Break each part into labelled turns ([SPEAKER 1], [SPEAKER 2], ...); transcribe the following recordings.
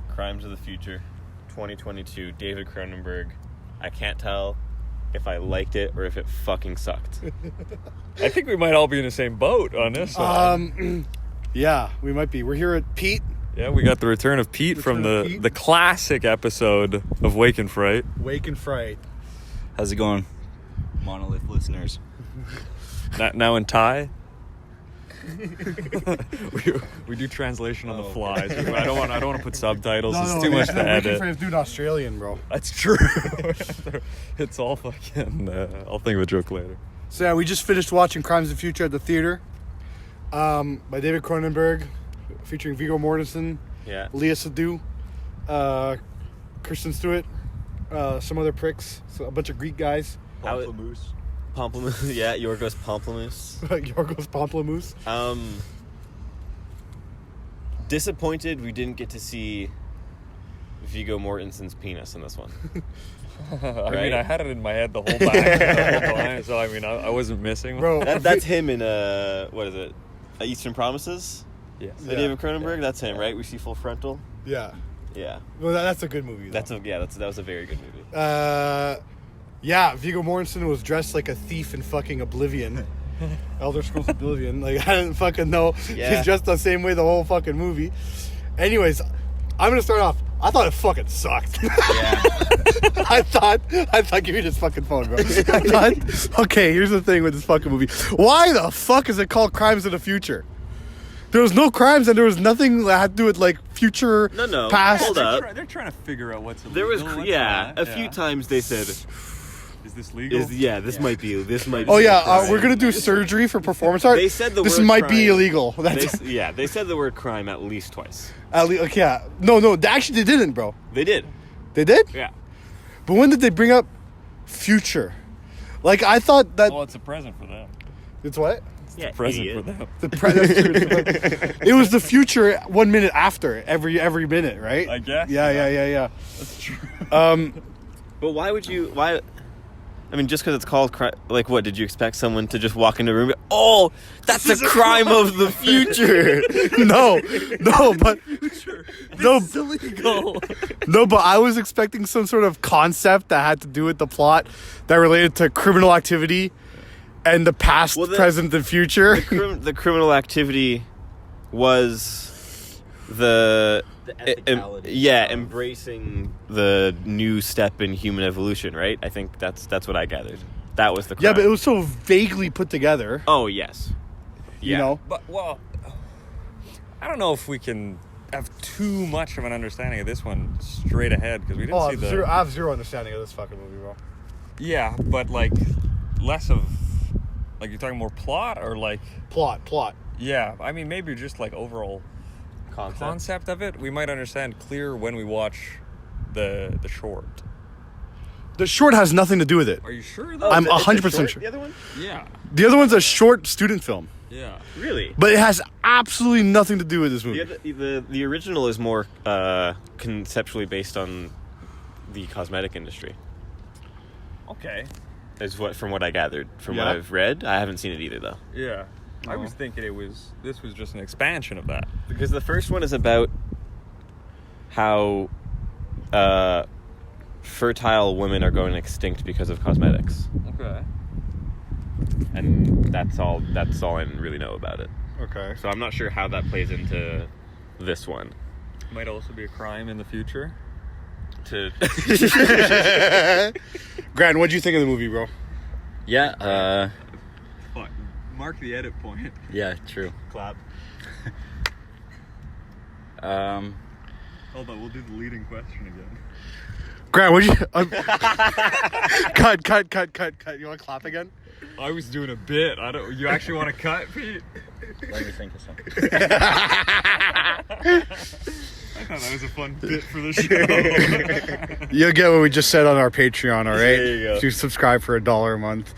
[SPEAKER 1] Crimes of the Future, 2022, David Cronenberg. I can't tell if I liked it or if it fucking sucked.
[SPEAKER 2] I think we might all be in the same boat on this one.
[SPEAKER 3] Yeah, we might be. We're here at Pete.
[SPEAKER 2] Yeah, we got the return of Pete from the classic episode of Wake and Fright.
[SPEAKER 3] Wake and Fright.
[SPEAKER 4] How's it going, Monolith listeners?
[SPEAKER 2] Now in Thai. we do translation on the fly. So I don't want to put subtitles. It's too much to edit.
[SPEAKER 3] Wake and Fright's dude Australian, bro.
[SPEAKER 2] That's true. It's all fucking. I'll think of a joke later.
[SPEAKER 3] So yeah, we just finished watching Crimes of the Future at the theater. By David Cronenberg, featuring Viggo Mortensen, Léa Seydoux, Kristen Stewart, some other pricks, so a bunch of Greek guys.
[SPEAKER 1] Pomplamoose, yeah, Yorgos Pomplamoose.
[SPEAKER 3] Yorgos Pomplamoose.
[SPEAKER 1] Disappointed we didn't get to see Viggo Mortensen's penis in this one.
[SPEAKER 2] I mean, I had it in my head the whole time, so I mean, I wasn't missing.
[SPEAKER 1] Bro, that's him in what is it? Eastern Promises.
[SPEAKER 2] Yes.
[SPEAKER 1] David Cronenberg. That's him, right? We see full frontal.
[SPEAKER 3] Yeah.
[SPEAKER 1] Yeah.
[SPEAKER 3] Well, that's a good movie. Though.
[SPEAKER 1] That was a very good movie.
[SPEAKER 3] Yeah, Viggo Mortensen was dressed like a thief in fucking Oblivion. Elder Scrolls Oblivion. Like, I didn't fucking know.
[SPEAKER 1] Yeah.
[SPEAKER 3] He's dressed the same way the whole fucking movie. Anyways, I'm gonna start off. I thought it fucking sucked.
[SPEAKER 1] Yeah.
[SPEAKER 3] I thought, give me this fucking phone, bro. Okay, here's the thing with this fucking movie. Why the fuck is it called Crimes of the Future? There was no crimes and there was nothing that had to do with like future, past.
[SPEAKER 1] Hold up.
[SPEAKER 2] They're trying to figure out what's illegal.
[SPEAKER 1] There was, a few times they said,
[SPEAKER 2] "Is this legal?"
[SPEAKER 1] This might be.
[SPEAKER 3] Oh yeah, we're gonna do surgery for performance art.
[SPEAKER 1] They said
[SPEAKER 3] this
[SPEAKER 1] word
[SPEAKER 3] might
[SPEAKER 1] crime.
[SPEAKER 3] be illegal.
[SPEAKER 1] They said the word crime at least twice.
[SPEAKER 3] Yeah. No, actually they didn't, bro.
[SPEAKER 1] They did.
[SPEAKER 3] They did?
[SPEAKER 1] Yeah.
[SPEAKER 3] But when did they bring up future? Like, I thought that...
[SPEAKER 2] Well, it's a present for them.
[SPEAKER 3] It's what?
[SPEAKER 1] Yeah,
[SPEAKER 2] present
[SPEAKER 1] idiot.
[SPEAKER 2] for them.
[SPEAKER 3] It was the future 1 minute after every minute, right?
[SPEAKER 2] I guess.
[SPEAKER 3] Yeah.
[SPEAKER 2] That's true.
[SPEAKER 1] But why would you... Why... I mean, just because it's called crime... Like, what? Did you expect someone to just walk into a room and go, oh, that's a crime of the future?
[SPEAKER 3] No, but...
[SPEAKER 2] It's illegal.
[SPEAKER 3] No, but I was expecting some sort of concept that had to do with the plot that related to criminal activity and the past, present, and future.
[SPEAKER 1] The criminal activity was the ethicality. Embracing the new step in human evolution, right? I think that's what I gathered. That was the crime.
[SPEAKER 3] Yeah, but it was so vaguely put together.
[SPEAKER 1] Oh, yes. Yeah.
[SPEAKER 3] You know?
[SPEAKER 2] But, well, I don't know if we can have too much of an understanding of this one straight ahead, because we didn't see
[SPEAKER 3] I have zero understanding of this fucking movie, bro.
[SPEAKER 2] Yeah, but, like, less of... Like, you're talking more plot or, like...
[SPEAKER 3] Plot.
[SPEAKER 2] Yeah, I mean, maybe just, like, overall... concept of it, we might understand clear when we watch the short.
[SPEAKER 3] The short has nothing to do with it.
[SPEAKER 2] Are you sure though?
[SPEAKER 3] I'm 100% sure.
[SPEAKER 1] The other one?
[SPEAKER 2] Yeah.
[SPEAKER 3] The other one's a short student film.
[SPEAKER 2] Yeah.
[SPEAKER 1] Really?
[SPEAKER 3] But it has absolutely nothing to do with this movie.
[SPEAKER 1] The original is more conceptually based on the cosmetic industry.
[SPEAKER 2] Okay.
[SPEAKER 1] From what I gathered. From what I've read. I haven't seen it either, though.
[SPEAKER 2] Yeah. I was thinking this was just an expansion of that.
[SPEAKER 1] Because the first one is about how fertile women are going extinct because of cosmetics.
[SPEAKER 2] Okay.
[SPEAKER 1] And that's all I really know about it.
[SPEAKER 3] Okay.
[SPEAKER 1] So I'm not sure how that plays into this one.
[SPEAKER 2] Might also be a crime in the future.
[SPEAKER 3] Grant, what'd you think of the movie, bro?
[SPEAKER 4] Yeah,
[SPEAKER 2] Mark the edit point.
[SPEAKER 4] yeah, true.
[SPEAKER 1] Clap.
[SPEAKER 2] Hold on, we'll do the leading question again.
[SPEAKER 3] Grant, what'd you... Cut. You want to clap again?
[SPEAKER 2] I was doing a bit. You actually want to cut, Pete?
[SPEAKER 4] Let me think of something.
[SPEAKER 2] I thought that was a fun bit for the show.
[SPEAKER 3] You'll get what we just said on our Patreon, all right?
[SPEAKER 1] There you go.
[SPEAKER 3] If you subscribe for $1 a month.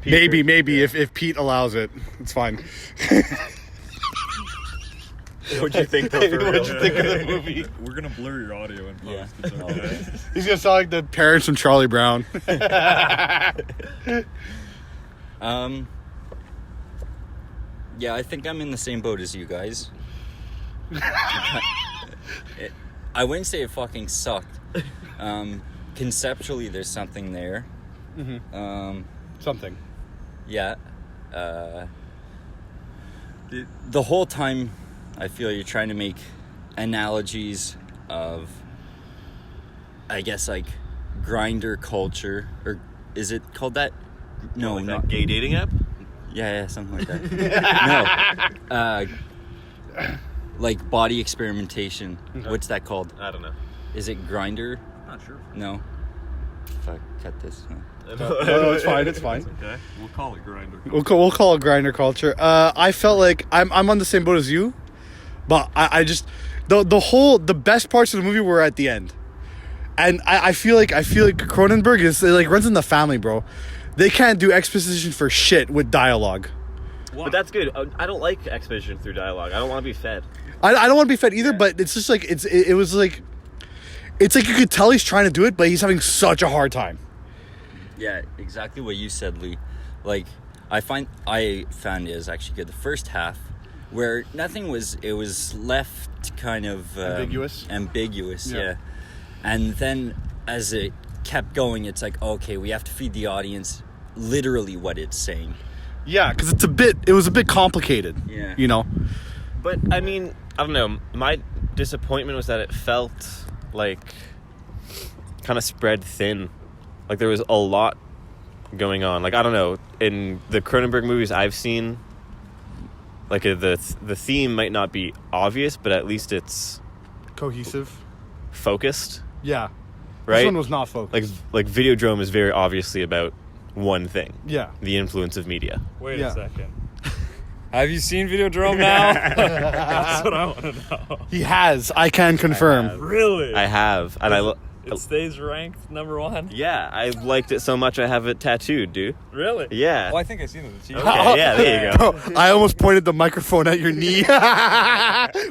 [SPEAKER 1] Peter,
[SPEAKER 3] Maybe, if Pete allows it. It's fine.
[SPEAKER 1] What'd you think, though, for real?
[SPEAKER 3] What'd you think of the movie?
[SPEAKER 2] We're going to blur your audio in post.
[SPEAKER 4] Yeah.
[SPEAKER 2] It's okay.
[SPEAKER 3] He's going to sound like the parents from Charlie Brown.
[SPEAKER 4] Yeah, I think I'm in the same boat as you guys. I wouldn't say it fucking sucked. Conceptually, there's something there.
[SPEAKER 3] Mm-hmm. Something.
[SPEAKER 4] Yeah. The whole time, I feel you're trying to make analogies of, I guess, like, grinder culture. Or is it called that? No,
[SPEAKER 1] like
[SPEAKER 4] not
[SPEAKER 1] that gay dating app.
[SPEAKER 4] Yeah, something like that. No. Like body experimentation.
[SPEAKER 1] Okay.
[SPEAKER 4] What's that called?
[SPEAKER 1] I don't know.
[SPEAKER 4] Is it grinder?
[SPEAKER 2] Not sure.
[SPEAKER 4] No. Fuck, cut this.
[SPEAKER 3] No, it's fine. It's fine.
[SPEAKER 2] Okay. We'll call it grinder.
[SPEAKER 3] We'll call it grinder culture. I felt like I'm on the same boat as you, but I just the best parts of the movie were at the end, and I feel like Cronenberg runs in the family, bro. They can't do exposition for shit with dialogue.
[SPEAKER 1] But that's good. I don't like exposition through dialogue. I don't want to be fed.
[SPEAKER 3] I don't want to be fed either, but it's just like it was like it's like you could tell he's trying to do it, but he's having such a hard time.
[SPEAKER 4] Yeah, exactly what you said, Lee. Like, I found it was actually good. The first half, where nothing was, it was left kind of ambiguous, yeah. And then as it kept going, it's like, okay, we have to feed the audience literally what it's saying.
[SPEAKER 3] Yeah, because it was a bit complicated.
[SPEAKER 4] Yeah.
[SPEAKER 3] You know?
[SPEAKER 1] But, I mean, I don't know. My disappointment was that it felt like kind of spread thin. Like, there was a lot going on. Like, I don't know. In the Cronenberg movies I've seen, like, the theme might not be obvious, but at least it's
[SPEAKER 3] Cohesive.
[SPEAKER 1] focused.
[SPEAKER 3] Yeah.
[SPEAKER 1] Right?
[SPEAKER 3] This one was not focused.
[SPEAKER 1] Like Videodrome is very obviously about one thing.
[SPEAKER 3] Yeah.
[SPEAKER 1] The influence of media.
[SPEAKER 2] Wait
[SPEAKER 3] Yeah.
[SPEAKER 2] a second. Have you seen Videodrome now? That's what I want to know.
[SPEAKER 3] He has. I can confirm.
[SPEAKER 2] Really?
[SPEAKER 1] I have. And
[SPEAKER 2] It stays ranked number 1?
[SPEAKER 1] yeah, I liked it so much I have it tattooed, dude.
[SPEAKER 2] Really?
[SPEAKER 1] Yeah.
[SPEAKER 2] Oh, I think I've seen it.
[SPEAKER 1] Okay, yeah, there you go.
[SPEAKER 3] Bro, I almost pointed the microphone at your knee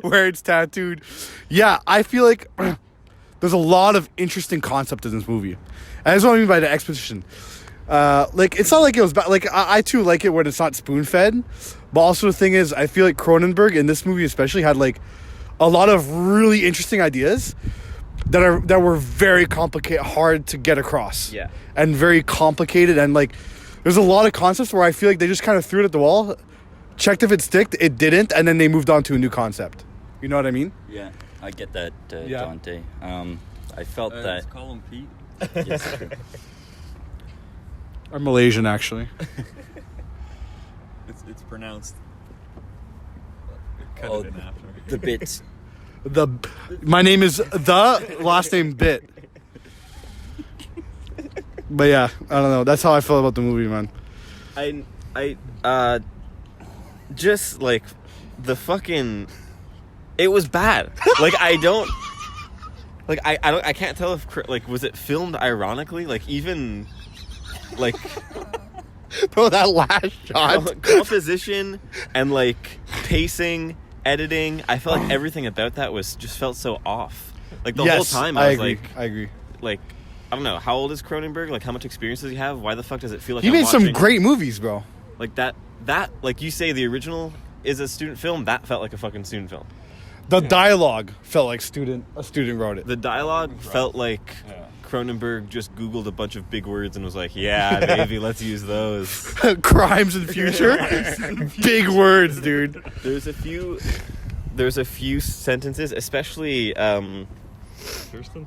[SPEAKER 3] where it's tattooed. Yeah, I feel like there's a lot of interesting concept in this movie. And that's what I mean by the exposition. Like, it's not like it was bad. Like, I too like it when it's not spoon-fed. But also the thing is, I feel like Cronenberg, in this movie especially, had, like, a lot of really interesting ideas that were very complicated, hard to get across.
[SPEAKER 1] Yeah.
[SPEAKER 3] And very complicated. And, like, there's a lot of concepts where I feel like they just kind of threw it at the wall, checked if it sticked, it didn't, and then they moved on to a new concept. You know what I mean?
[SPEAKER 4] Yeah, I get that,
[SPEAKER 3] Yeah.
[SPEAKER 4] Dante. I felt that...
[SPEAKER 2] Let's call him Pete.
[SPEAKER 4] Yes.
[SPEAKER 3] I'm Malaysian, actually.
[SPEAKER 2] It's pronounced. Cut
[SPEAKER 4] Oh,
[SPEAKER 2] it in after.
[SPEAKER 4] the bits.
[SPEAKER 3] My name is the last name Bit. But yeah, I don't know. That's how I feel about the movie, man.
[SPEAKER 1] I just like the fucking. It was bad. Like I don't. Like I can't tell if like was it filmed ironically? Like even. Like.
[SPEAKER 3] Bro, that last shot.
[SPEAKER 1] Composition and like pacing, editing. I felt like everything about that just felt so off. Like the whole time I was
[SPEAKER 3] agree.
[SPEAKER 1] like,
[SPEAKER 3] I agree.
[SPEAKER 1] Like I don't know, how old is Cronenberg? Like how much experience does he have? Why the fuck does it feel like
[SPEAKER 3] He
[SPEAKER 1] I'm
[SPEAKER 3] made some
[SPEAKER 1] watching,
[SPEAKER 3] great movies, bro.
[SPEAKER 1] like that like you say the original is a student film, that felt like a fucking student film.
[SPEAKER 3] The dialogue felt like a student wrote it.
[SPEAKER 1] The dialogue felt like Cronenberg just Googled a bunch of big words and was like, yeah, maybe let's use those.
[SPEAKER 3] Crimes in future. Big words, dude.
[SPEAKER 1] There's a few sentences, especially
[SPEAKER 2] Kirsten?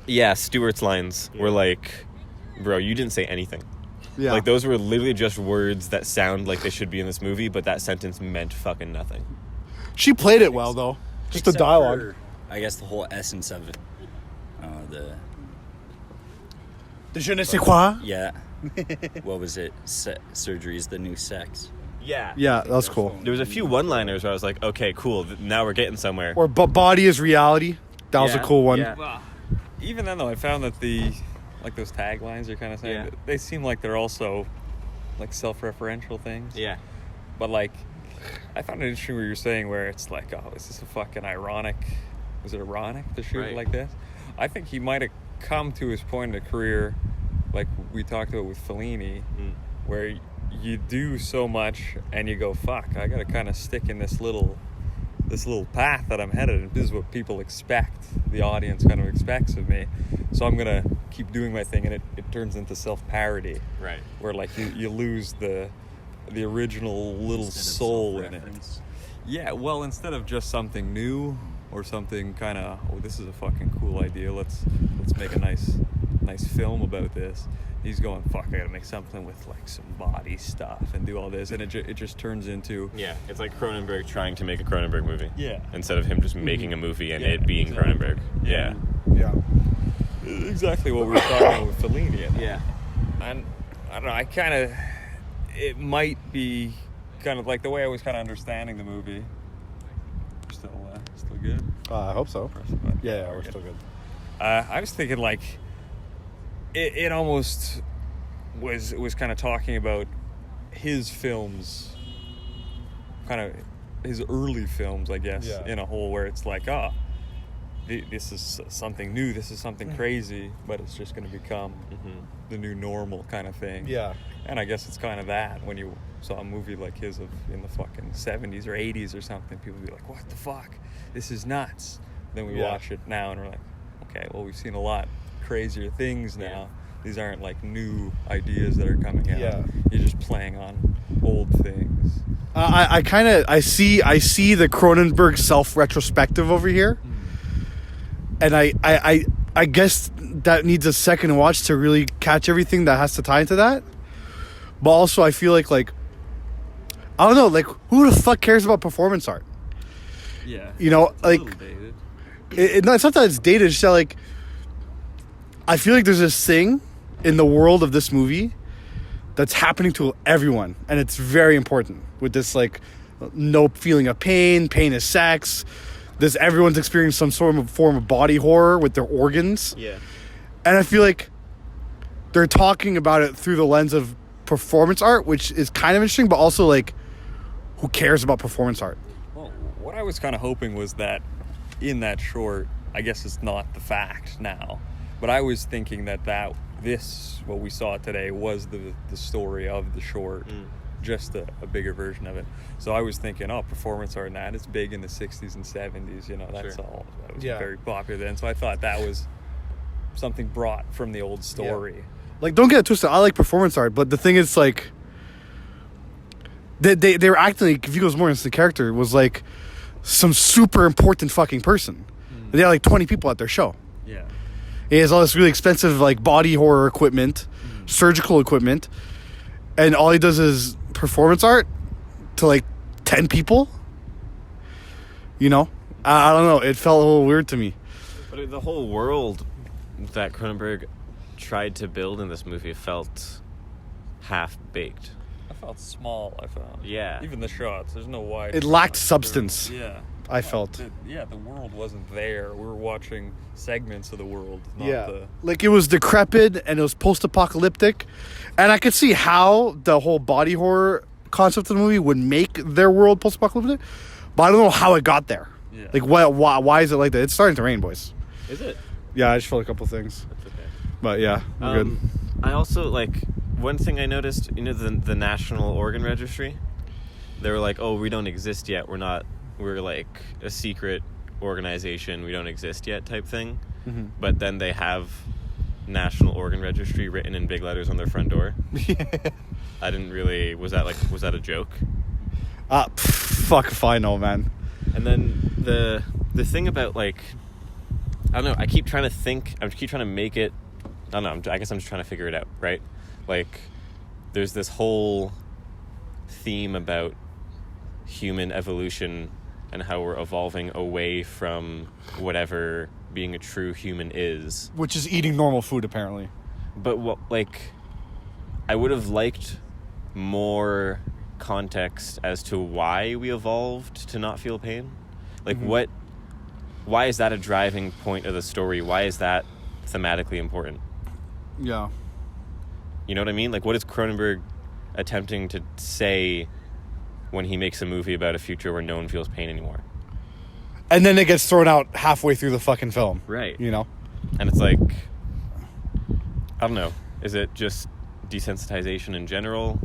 [SPEAKER 1] yeah, Stewart's lines were like, bro, you didn't say anything.
[SPEAKER 3] Yeah.
[SPEAKER 1] Like those were literally just words that sound like they should be in this movie, but that sentence meant fucking nothing.
[SPEAKER 3] She played it well, though. Just the
[SPEAKER 4] Except
[SPEAKER 3] dialogue.
[SPEAKER 4] for, I guess the whole essence of it.
[SPEAKER 3] The je ne sais quoi.
[SPEAKER 4] Yeah. What was it? Surgery is the new sex.
[SPEAKER 1] Yeah.
[SPEAKER 3] Yeah, that was cool.
[SPEAKER 1] There was a few one-liners where I was like, okay, cool, now we're getting somewhere.
[SPEAKER 3] Or body is reality. That was a cool one.
[SPEAKER 1] Yeah.
[SPEAKER 2] Well, even then, though, I found that those taglines you're kind of saying, they seem like they're also like self-referential things.
[SPEAKER 1] Yeah.
[SPEAKER 2] But like, I found it interesting what you're saying, where it's like, oh, is this a fucking ironic? Was it ironic to shoot it like this? I think he might have come to his point in the career, like we talked about with Fellini, where you do so much and you go, fuck, I gotta kind of stick in this little path that I'm headed in. This is what people expect, the audience kind of expects of me, so I'm gonna keep doing my thing, and it turns into self-parody,
[SPEAKER 1] right,
[SPEAKER 2] where like you lose the original little soul in it. Yeah, well, instead of just something new or something kind of, oh, this is a fucking cool idea, let's make a nice film about this, he's going, fuck, I gotta make something with like some body stuff and do all this, and it just turns into,
[SPEAKER 1] it's like Cronenberg trying to make a Cronenberg movie, instead of him just making a movie and it being Cronenberg.
[SPEAKER 2] Yeah, exactly what we were talking about with Fellini. And I don't know, I kind of, it might be kind of like the way I was kind of understanding the movie. Still good?
[SPEAKER 3] I hope so. Yeah, we're still good.
[SPEAKER 2] I was thinking like it almost was kind of talking about his films, kind of his early films, I guess, in a whole, where it's like, this is something new, this is something crazy, but it's just going to become the new normal kind of thing. Yeah. And I guess it's kind of that when you saw a movie like his in the fucking 70s or 80s or something, people would be like, what the fuck? This is nuts. Then we watch it now and we're like, okay, well, we've seen a lot crazier things now. Yeah. These aren't like new ideas that are coming out. Yeah. You're just playing on old things.
[SPEAKER 3] I see the Cronenberg self-retrospective over here. And I guess that needs a second watch to really catch everything that has to tie into that. But also I feel like I don't know, like, who the fuck cares about performance art?
[SPEAKER 2] Yeah.
[SPEAKER 3] You know, like, no, it's not that it's dated, it's just that, like, I feel like there's this thing in the world of this movie that's happening to everyone, and it's very important, with this, like, no feeling of pain is sex, everyone's experiencing some sort of form of body horror with their organs. Yeah. And I feel like they're talking about it through the lens of performance art, which is kind of interesting, but also, like, who cares about performance art?
[SPEAKER 2] Well, what I was kind of hoping was that in that short, I guess it's not the fact now, but I was thinking that what we saw today was the story of the short, just a bigger version of it. So I was thinking, performance art, it's big in the 60s and 70s, you know, that's all. That was very popular then. So I thought that was something brought from the old story. Yeah.
[SPEAKER 3] Like, don't get it twisted, I like performance art, but the thing is, like, they were acting like Viggo Mortensen's character was like some super important fucking person. They had like 20 people at their show. Yeah. He has all this really expensive, like, body horror equipment, surgical equipment, and all he does is performance art to like 10 people. You know? I don't know. It felt a little weird to me.
[SPEAKER 1] But the whole world that Cronenberg tried to build in this movie felt half-baked.
[SPEAKER 2] I felt small, I found.
[SPEAKER 1] Yeah.
[SPEAKER 2] Even the shots, there's no wide.
[SPEAKER 3] It lacked substance.
[SPEAKER 2] Yeah.
[SPEAKER 3] I felt.
[SPEAKER 2] The world wasn't there. We were watching segments of the world, not
[SPEAKER 3] like, it was decrepit and it was post-apocalyptic, and I could see how the whole body horror concept of the movie would make their world post-apocalyptic, but I don't know how it got there. Yeah. Like, why is it like that? It's starting to rain, boys.
[SPEAKER 1] Is it?
[SPEAKER 3] Yeah, I just felt a couple things.
[SPEAKER 1] That's okay.
[SPEAKER 3] But yeah, we're good.
[SPEAKER 1] I also, like, one thing I noticed, you know, the National Organ Registry, they were like, oh, we don't exist yet. We're like a secret organization. We don't exist yet type thing. Mm-hmm. But then they have National Organ Registry written in big letters on their front door. Yeah. I didn't really, was that a joke?
[SPEAKER 3] Fuck if I know, man.
[SPEAKER 1] And then the thing about, like, I don't know, I keep trying to make it, I don't know, I guess I'm just trying to figure it out, right? Like, there's this whole theme about human evolution and how we're evolving away from whatever being a true human is.
[SPEAKER 3] Which is eating normal food, apparently.
[SPEAKER 1] But, I would have liked more context as to why we evolved to not feel pain. Like, why is that a driving point of the story? Why is that thematically important?
[SPEAKER 3] Yeah.
[SPEAKER 1] You know what I mean? Like, what is Cronenberg attempting to say when he makes a movie about a future where no one feels pain anymore?
[SPEAKER 3] And then it gets thrown out halfway through the fucking film.
[SPEAKER 1] Right.
[SPEAKER 3] You know?
[SPEAKER 1] And it's like, I don't know. Is it just desensitization in general?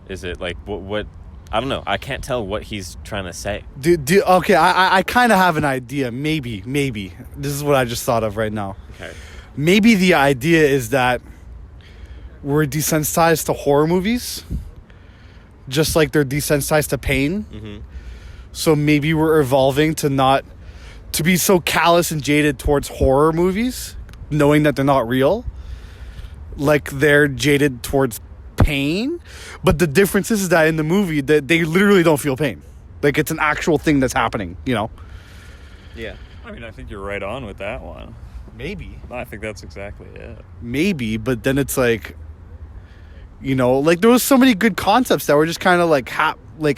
[SPEAKER 1] Is it like what? I don't know. I can't tell what he's trying to say.
[SPEAKER 3] Okay, I kind of have an idea. Maybe. This is what I just thought of right now.
[SPEAKER 1] Okay.
[SPEAKER 3] Maybe the idea is that we're desensitized to horror movies, just like they're desensitized to pain.
[SPEAKER 1] Mm-hmm.
[SPEAKER 3] So maybe we're evolving to be so callous and jaded towards horror movies, knowing that they're not real, like they're jaded towards pain. But the difference is that in the movie that they literally don't feel pain, like it's an actual thing that's happening.
[SPEAKER 1] Yeah.
[SPEAKER 2] I mean, I think you're right on with that one.
[SPEAKER 3] Maybe.
[SPEAKER 2] I think that's exactly it.
[SPEAKER 3] Maybe, but then it's like, like there was so many good concepts that were just kind of like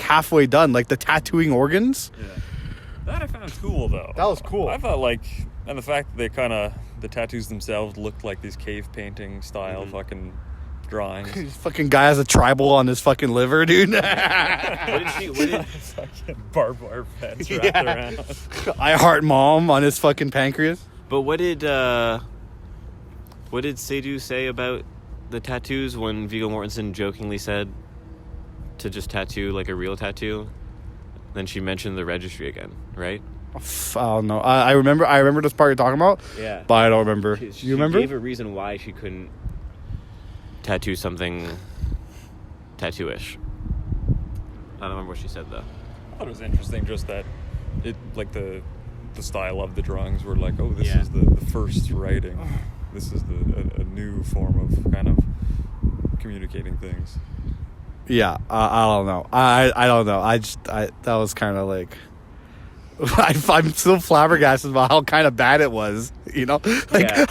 [SPEAKER 3] halfway done, like the tattooing organs.
[SPEAKER 2] Yeah. That I found cool, though.
[SPEAKER 3] That was cool.
[SPEAKER 2] I thought, and the fact that the tattoos themselves looked like these cave painting style fucking drawings.
[SPEAKER 3] This fucking guy has a tribal on his fucking liver, dude.
[SPEAKER 1] What did
[SPEAKER 2] fucking barbed wire fence wrapped around.
[SPEAKER 3] I heart mom on his fucking pancreas.
[SPEAKER 1] But what did Seydoux say about the tattoos when Viggo Mortensen jokingly said to just tattoo like a real tattoo? Then she mentioned the registry again, right?
[SPEAKER 3] I don't know. I remember this part you're talking about.
[SPEAKER 1] Yeah.
[SPEAKER 3] But I don't remember.
[SPEAKER 1] She
[SPEAKER 3] remember?
[SPEAKER 1] She gave a reason why she couldn't tattoo something tattoo-ish. I don't remember what she said, though.
[SPEAKER 2] I thought it was interesting just that it, like, the style of the drawings were like, oh, this is the first writing. This is a new form of kind of communicating things.
[SPEAKER 3] Yeah, I don't know. I don't know. That was kind of like... I'm still flabbergasted about how kind of bad it was, Yeah.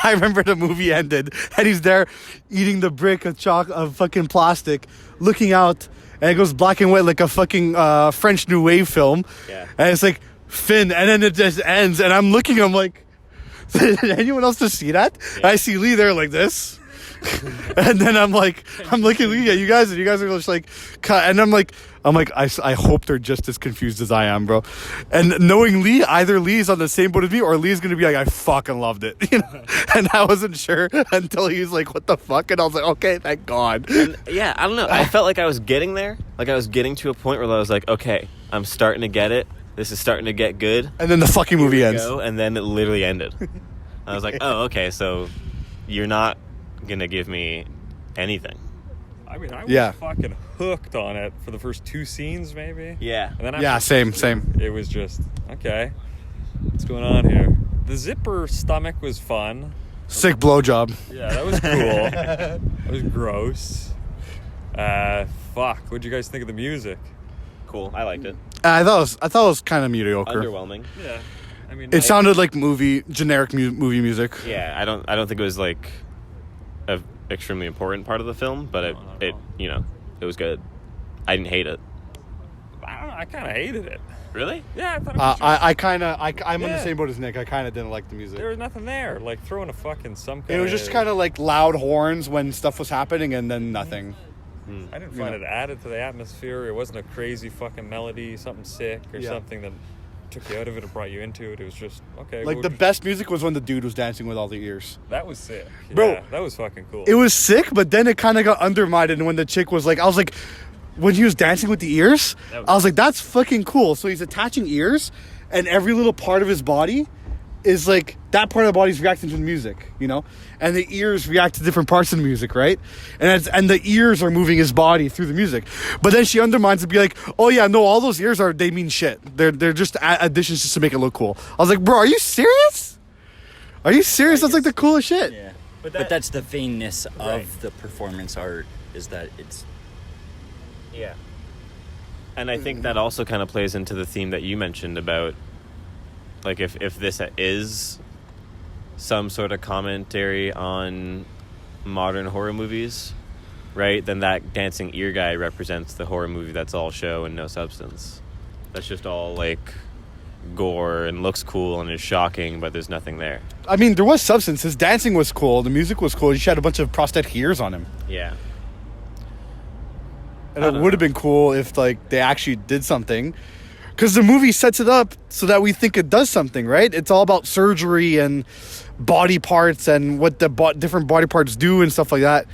[SPEAKER 3] I remember the movie ended, and he's there eating the brick of fucking plastic, looking out, and it goes black and white like a fucking French New Wave film.
[SPEAKER 1] Yeah.
[SPEAKER 3] And it's like, Finn, and then it just ends, and I'm looking, I'm like, did anyone else just see that? Yeah. I see Lee there like this. And then I'm looking at you guys, and you guys are just like, and I'm like, I hope they're just as confused as I am, bro. And knowing Lee, either Lee's on the same boat as me, or Lee's gonna be like, I fucking loved it, And I wasn't sure until he's like, what the fuck? And I was like, okay, thank God.
[SPEAKER 1] And, yeah, I don't know. I felt like I was getting there. Like I was getting to a point where I was like, okay, I'm starting to get it. This is starting to get good.
[SPEAKER 3] And then the fucking movie ends.
[SPEAKER 1] And then it literally ended. I was like, oh, okay, so you're not gonna give me anything.
[SPEAKER 2] I mean, I was fucking hooked on it for the first 2 scenes, maybe.
[SPEAKER 1] Yeah.
[SPEAKER 2] And then
[SPEAKER 3] same.
[SPEAKER 2] It was just, okay, what's going on here? The zipper stomach was fun.
[SPEAKER 3] Sick blowjob.
[SPEAKER 2] Yeah, that was cool. That was gross. Fuck. What'd you guys think of the music?
[SPEAKER 1] Cool. I liked it.
[SPEAKER 3] I thought it was kind of mediocre.
[SPEAKER 1] Underwhelming.
[SPEAKER 2] Yeah. I mean,
[SPEAKER 3] it sounded like generic movie music.
[SPEAKER 1] Yeah, I don't think it was like a extremely important part of the film, but it was good. I didn't hate it.
[SPEAKER 2] I don't know. I kind of hated it.
[SPEAKER 1] Really?
[SPEAKER 2] Yeah, I thought it was
[SPEAKER 3] I'm on the same boat as Nick. I kind of didn't like the music.
[SPEAKER 2] There was nothing there. Like throwing a fucking some kind.
[SPEAKER 3] It was just kind of like loud horns when stuff was happening, and then nothing.
[SPEAKER 2] I didn't find it added to the atmosphere. It wasn't a crazy fucking melody, something sick or something that took you out of it or brought you into it. It was just okay.
[SPEAKER 3] Like the best music was when the dude was dancing with all the ears.
[SPEAKER 2] That was sick,
[SPEAKER 3] bro.
[SPEAKER 2] That was fucking cool.
[SPEAKER 3] It was sick, but then it kind of got undermined. And when the chick was like, I was like, when he was dancing with the ears, I was like, that's fucking cool. So he's attaching ears, and every little part of his body is like that part of the body's reacting to the music, and the ears react to different parts of the music, right? And the ears are moving his body through the music. But then she undermines it, be like, oh yeah, no, all those ears they mean shit. They're just additions just to make it look cool. I was like, bro, are you serious? Are you serious? That's like the coolest shit.
[SPEAKER 4] Yeah, but that's the vainness of the performance art, is that it's.
[SPEAKER 1] Yeah. And I think that also kind of plays into the theme that you mentioned about, like, if this is some sort of commentary on modern horror movies, right, then that dancing ear guy represents the horror movie that's all show and no substance. That's just all, like, gore and looks cool and is shocking, but there's nothing there.
[SPEAKER 3] I mean, there was substance. His dancing was cool. The music was cool. He had a bunch of prosthetic ears on him.
[SPEAKER 1] Yeah.
[SPEAKER 3] And it would have been cool if, like, they actually did something. Because the movie sets it up so that we think it does something, right? It's all about surgery and body parts and what the different body parts do and stuff like that.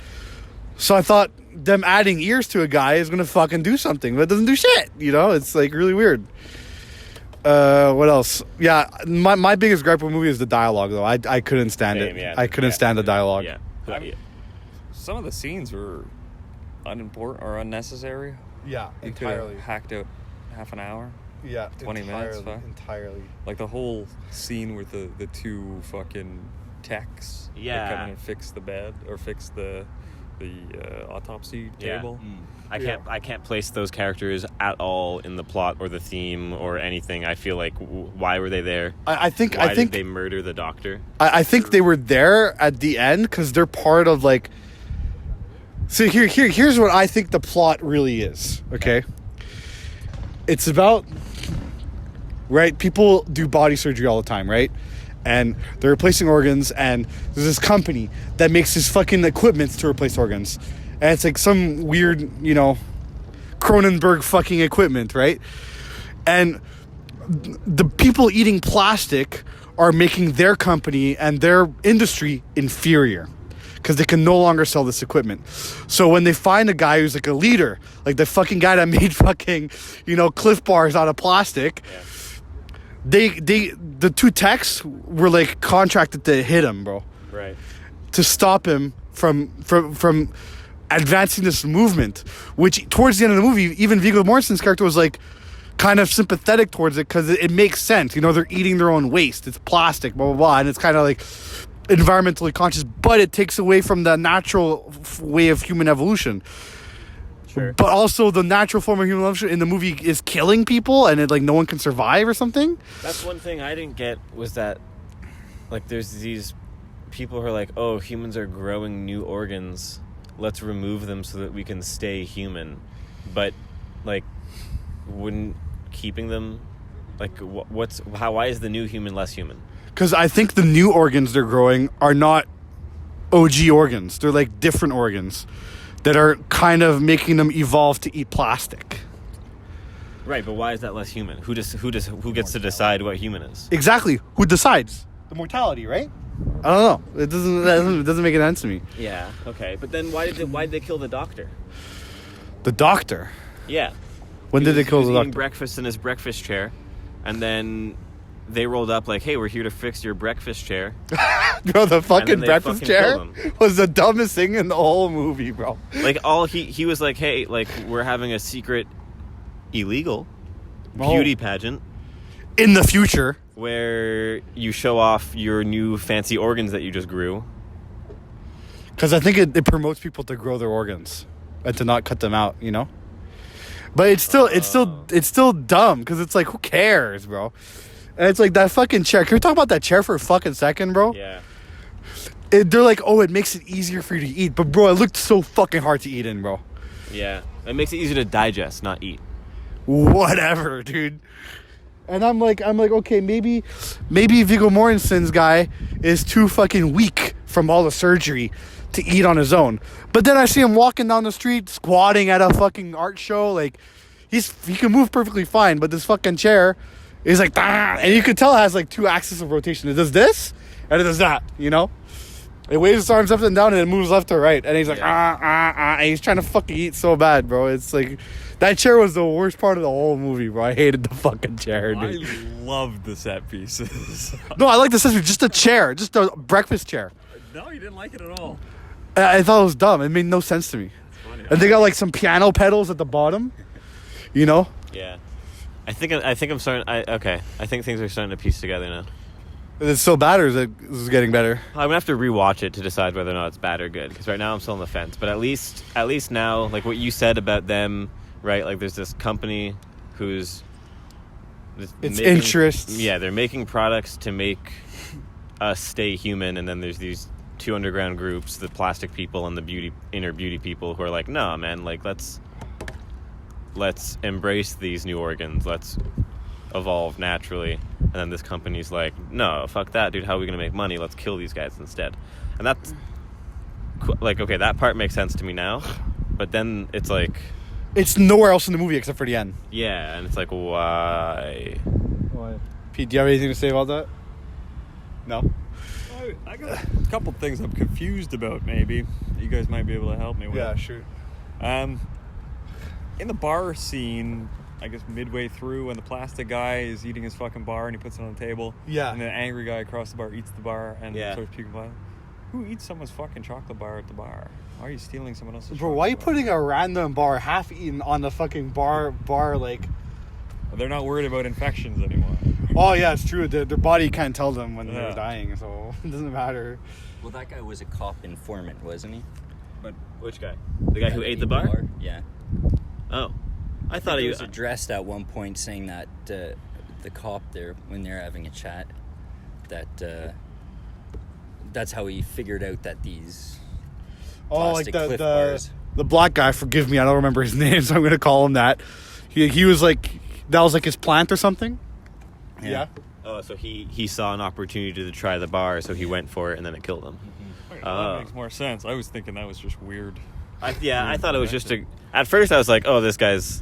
[SPEAKER 3] So I thought them adding ears to a guy is gonna fucking do something, but it doesn't do shit. You know, it's like really weird. What else? Yeah, my biggest gripe with the movie is the dialogue, though. I couldn't stand it. Yeah. I couldn't stand the dialogue.
[SPEAKER 2] Yeah. I mean, some of the scenes were unimportant or unnecessary.
[SPEAKER 3] Yeah,
[SPEAKER 2] you entirely. Could have hacked out half an hour.
[SPEAKER 3] Yeah,
[SPEAKER 2] 20 minutes.
[SPEAKER 3] Entirely.
[SPEAKER 2] Like the whole scene with the two fucking techs.
[SPEAKER 1] Yeah.
[SPEAKER 2] That come in and fix the bed or fix the autopsy table.
[SPEAKER 1] Yeah. I can't place those characters at all in the plot or the theme or anything. I feel like why were they there?
[SPEAKER 3] I think
[SPEAKER 1] did they murder the doctor?
[SPEAKER 3] I think they were there at the end because they're part of like. So here's what I think the plot really is. Okay, it's about right. People do body surgery all the time, right? And they're replacing organs, and there's this company that makes this fucking equipment to replace organs. And it's like some weird, Cronenberg fucking equipment, right? And the people eating plastic are making their company and their industry inferior because they can no longer sell this equipment. So when they find a guy who's like a leader, like the fucking guy that made fucking, Cliff Bars out of plastic... Yeah. The two techs were like contracted to hit him, bro.
[SPEAKER 1] Right.
[SPEAKER 3] To stop him from advancing this movement, which towards the end of the movie, even Viggo Mortensen's character was like kind of sympathetic towards it because it makes sense. They're eating their own waste. It's plastic, blah, blah, blah. And it's kind of like environmentally conscious, but it takes away from the natural way of human evolution. Sure. But also the natural form of human evolution in the movie is killing people and it like no one can survive or something.
[SPEAKER 1] That's one thing I didn't get was that like there's these people who are like, oh, humans are growing new organs. Let's remove them so that we can stay human. But like wouldn't keeping them like why is the new human less human?
[SPEAKER 3] Because I think the new organs they're growing are not OG organs. They're like different organs that are kind of making them evolve to eat plastic.
[SPEAKER 1] Right, but why is that less human? Who gets to decide what human is?
[SPEAKER 3] Exactly. Who decides? The mortality, right? I don't know. It doesn't make any sense to me.
[SPEAKER 1] Yeah. Okay. But then why did they kill the doctor?
[SPEAKER 3] The doctor?
[SPEAKER 1] Yeah.
[SPEAKER 3] When did they kill the doctor? He was
[SPEAKER 1] eating breakfast in his breakfast chair, and then they rolled up like, hey, we're here to fix your breakfast chair.
[SPEAKER 3] Bro, the fucking breakfast chair was the dumbest thing in the whole movie, bro.
[SPEAKER 1] Like, he was like, hey, like, we're having a secret illegal beauty pageant.
[SPEAKER 3] In the future.
[SPEAKER 1] Where you show off your new fancy organs that you just grew.
[SPEAKER 3] Because I think it promotes people to grow their organs and to not cut them out, But it's still dumb because it's like, who cares, bro? And it's like that fucking chair. Can we talk about that chair for a fucking second, bro?
[SPEAKER 1] Yeah.
[SPEAKER 3] They're like, oh, it makes it easier for you to eat. But, bro, it looked so fucking hard to eat in, bro.
[SPEAKER 1] Yeah. It makes it easier to digest, not eat.
[SPEAKER 3] Whatever, dude. And I'm like, okay, maybe Viggo Mortensen's guy is too fucking weak from all the surgery to eat on his own. But then I see him walking down the street, squatting at a fucking art show. Like, he can move perfectly fine, but this fucking chair... It's like, and you could tell it has like two axes of rotation. It does this, and it does that, It waves its arms up and down, and it moves left to right. And he's like, and he's trying to fucking eat so bad, bro. It's like, that chair was the worst part of the whole movie, bro. I hated the fucking chair, dude.
[SPEAKER 2] I loved the set pieces.
[SPEAKER 3] No, I like the set piece. Just a chair. Just a breakfast chair.
[SPEAKER 2] No, you didn't like it at all.
[SPEAKER 3] I thought it was dumb. It made no sense to me. Funny, and they got like some piano pedals at the bottom,
[SPEAKER 1] Yeah. I think I'm starting. Okay. I think things are starting to piece together now.
[SPEAKER 3] Is it still bad, or is it getting better?
[SPEAKER 1] I'm gonna have to rewatch it to decide whether or not it's bad or good. Because right now I'm still on the fence. But at least now, like what you said about them, right? Like there's this company who's
[SPEAKER 3] it's interests.
[SPEAKER 1] Yeah, they're making products to make us stay human, and then there's these two underground groups: the plastic people and the inner beauty people, who are like, no, man, like let's embrace these new organs. Let's evolve naturally. And then this company's like, no, fuck that, dude. How are we going to make money? Let's kill these guys instead. And that's like, okay, that part makes sense to me now. But then it's like...
[SPEAKER 3] It's nowhere else in the movie except for the end.
[SPEAKER 1] Yeah, and it's like, why?
[SPEAKER 3] Pete, do you have anything to say about that? No?
[SPEAKER 2] I got a couple things I'm confused about, maybe. You guys might be able to help me with.
[SPEAKER 3] Yeah, sure.
[SPEAKER 2] In the bar scene, I guess midway through, when the plastic guy is eating his fucking bar and he puts it on the table,
[SPEAKER 3] Yeah.
[SPEAKER 2] and the angry guy across the bar eats the bar and
[SPEAKER 1] Yeah.
[SPEAKER 2] starts puking blood. Who eats someone's fucking chocolate bar at the bar? Why are you stealing someone else's?
[SPEAKER 3] Bro, why are you putting a random bar half-eaten on the fucking bar like?
[SPEAKER 2] They're not worried about infections anymore.
[SPEAKER 3] Oh yeah, it's true. Their body can't tell them when they're dying, so it doesn't matter.
[SPEAKER 4] Well, that guy was a cop informant, wasn't he?
[SPEAKER 1] But which guy? The guy who ate the bar?
[SPEAKER 4] Yeah.
[SPEAKER 1] Oh, I thought
[SPEAKER 4] he
[SPEAKER 1] he
[SPEAKER 4] was addressed at one point saying that the cop there, when they're having a chat, that that's how he figured out that these plastic Cliff bars.
[SPEAKER 3] The black guy. Forgive me, I don't remember his name, so I'm gonna call him that. He was like, that was like his plant or something. Yeah.
[SPEAKER 1] Oh, so he saw an opportunity to try the bar, so he went for it, and then it killed him.
[SPEAKER 2] Okay, well, that makes more sense. I was thinking that was just weird.
[SPEAKER 1] I thought it was just at first I was like, oh, this guy's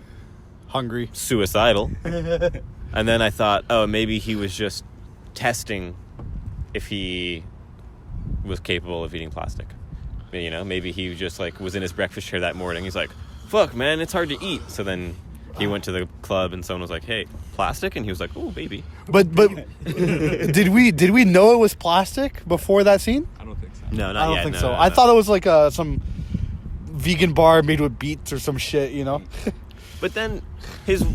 [SPEAKER 3] hungry,
[SPEAKER 1] suicidal. And then I thought, oh, maybe he was just testing if he was capable of eating plastic. You know, maybe he just like was in his breakfast chair that morning. He's like, fuck, man, it's hard to eat. So then he went to the club and someone was like, hey, plastic? And he was like, oh, baby.
[SPEAKER 3] But did we know it was plastic before that scene?
[SPEAKER 2] I don't think so.
[SPEAKER 1] No, not yet.
[SPEAKER 3] I don't think so.
[SPEAKER 1] No.
[SPEAKER 3] I thought it was like some vegan bar made with beets or some shit, you know?
[SPEAKER 1] But then his...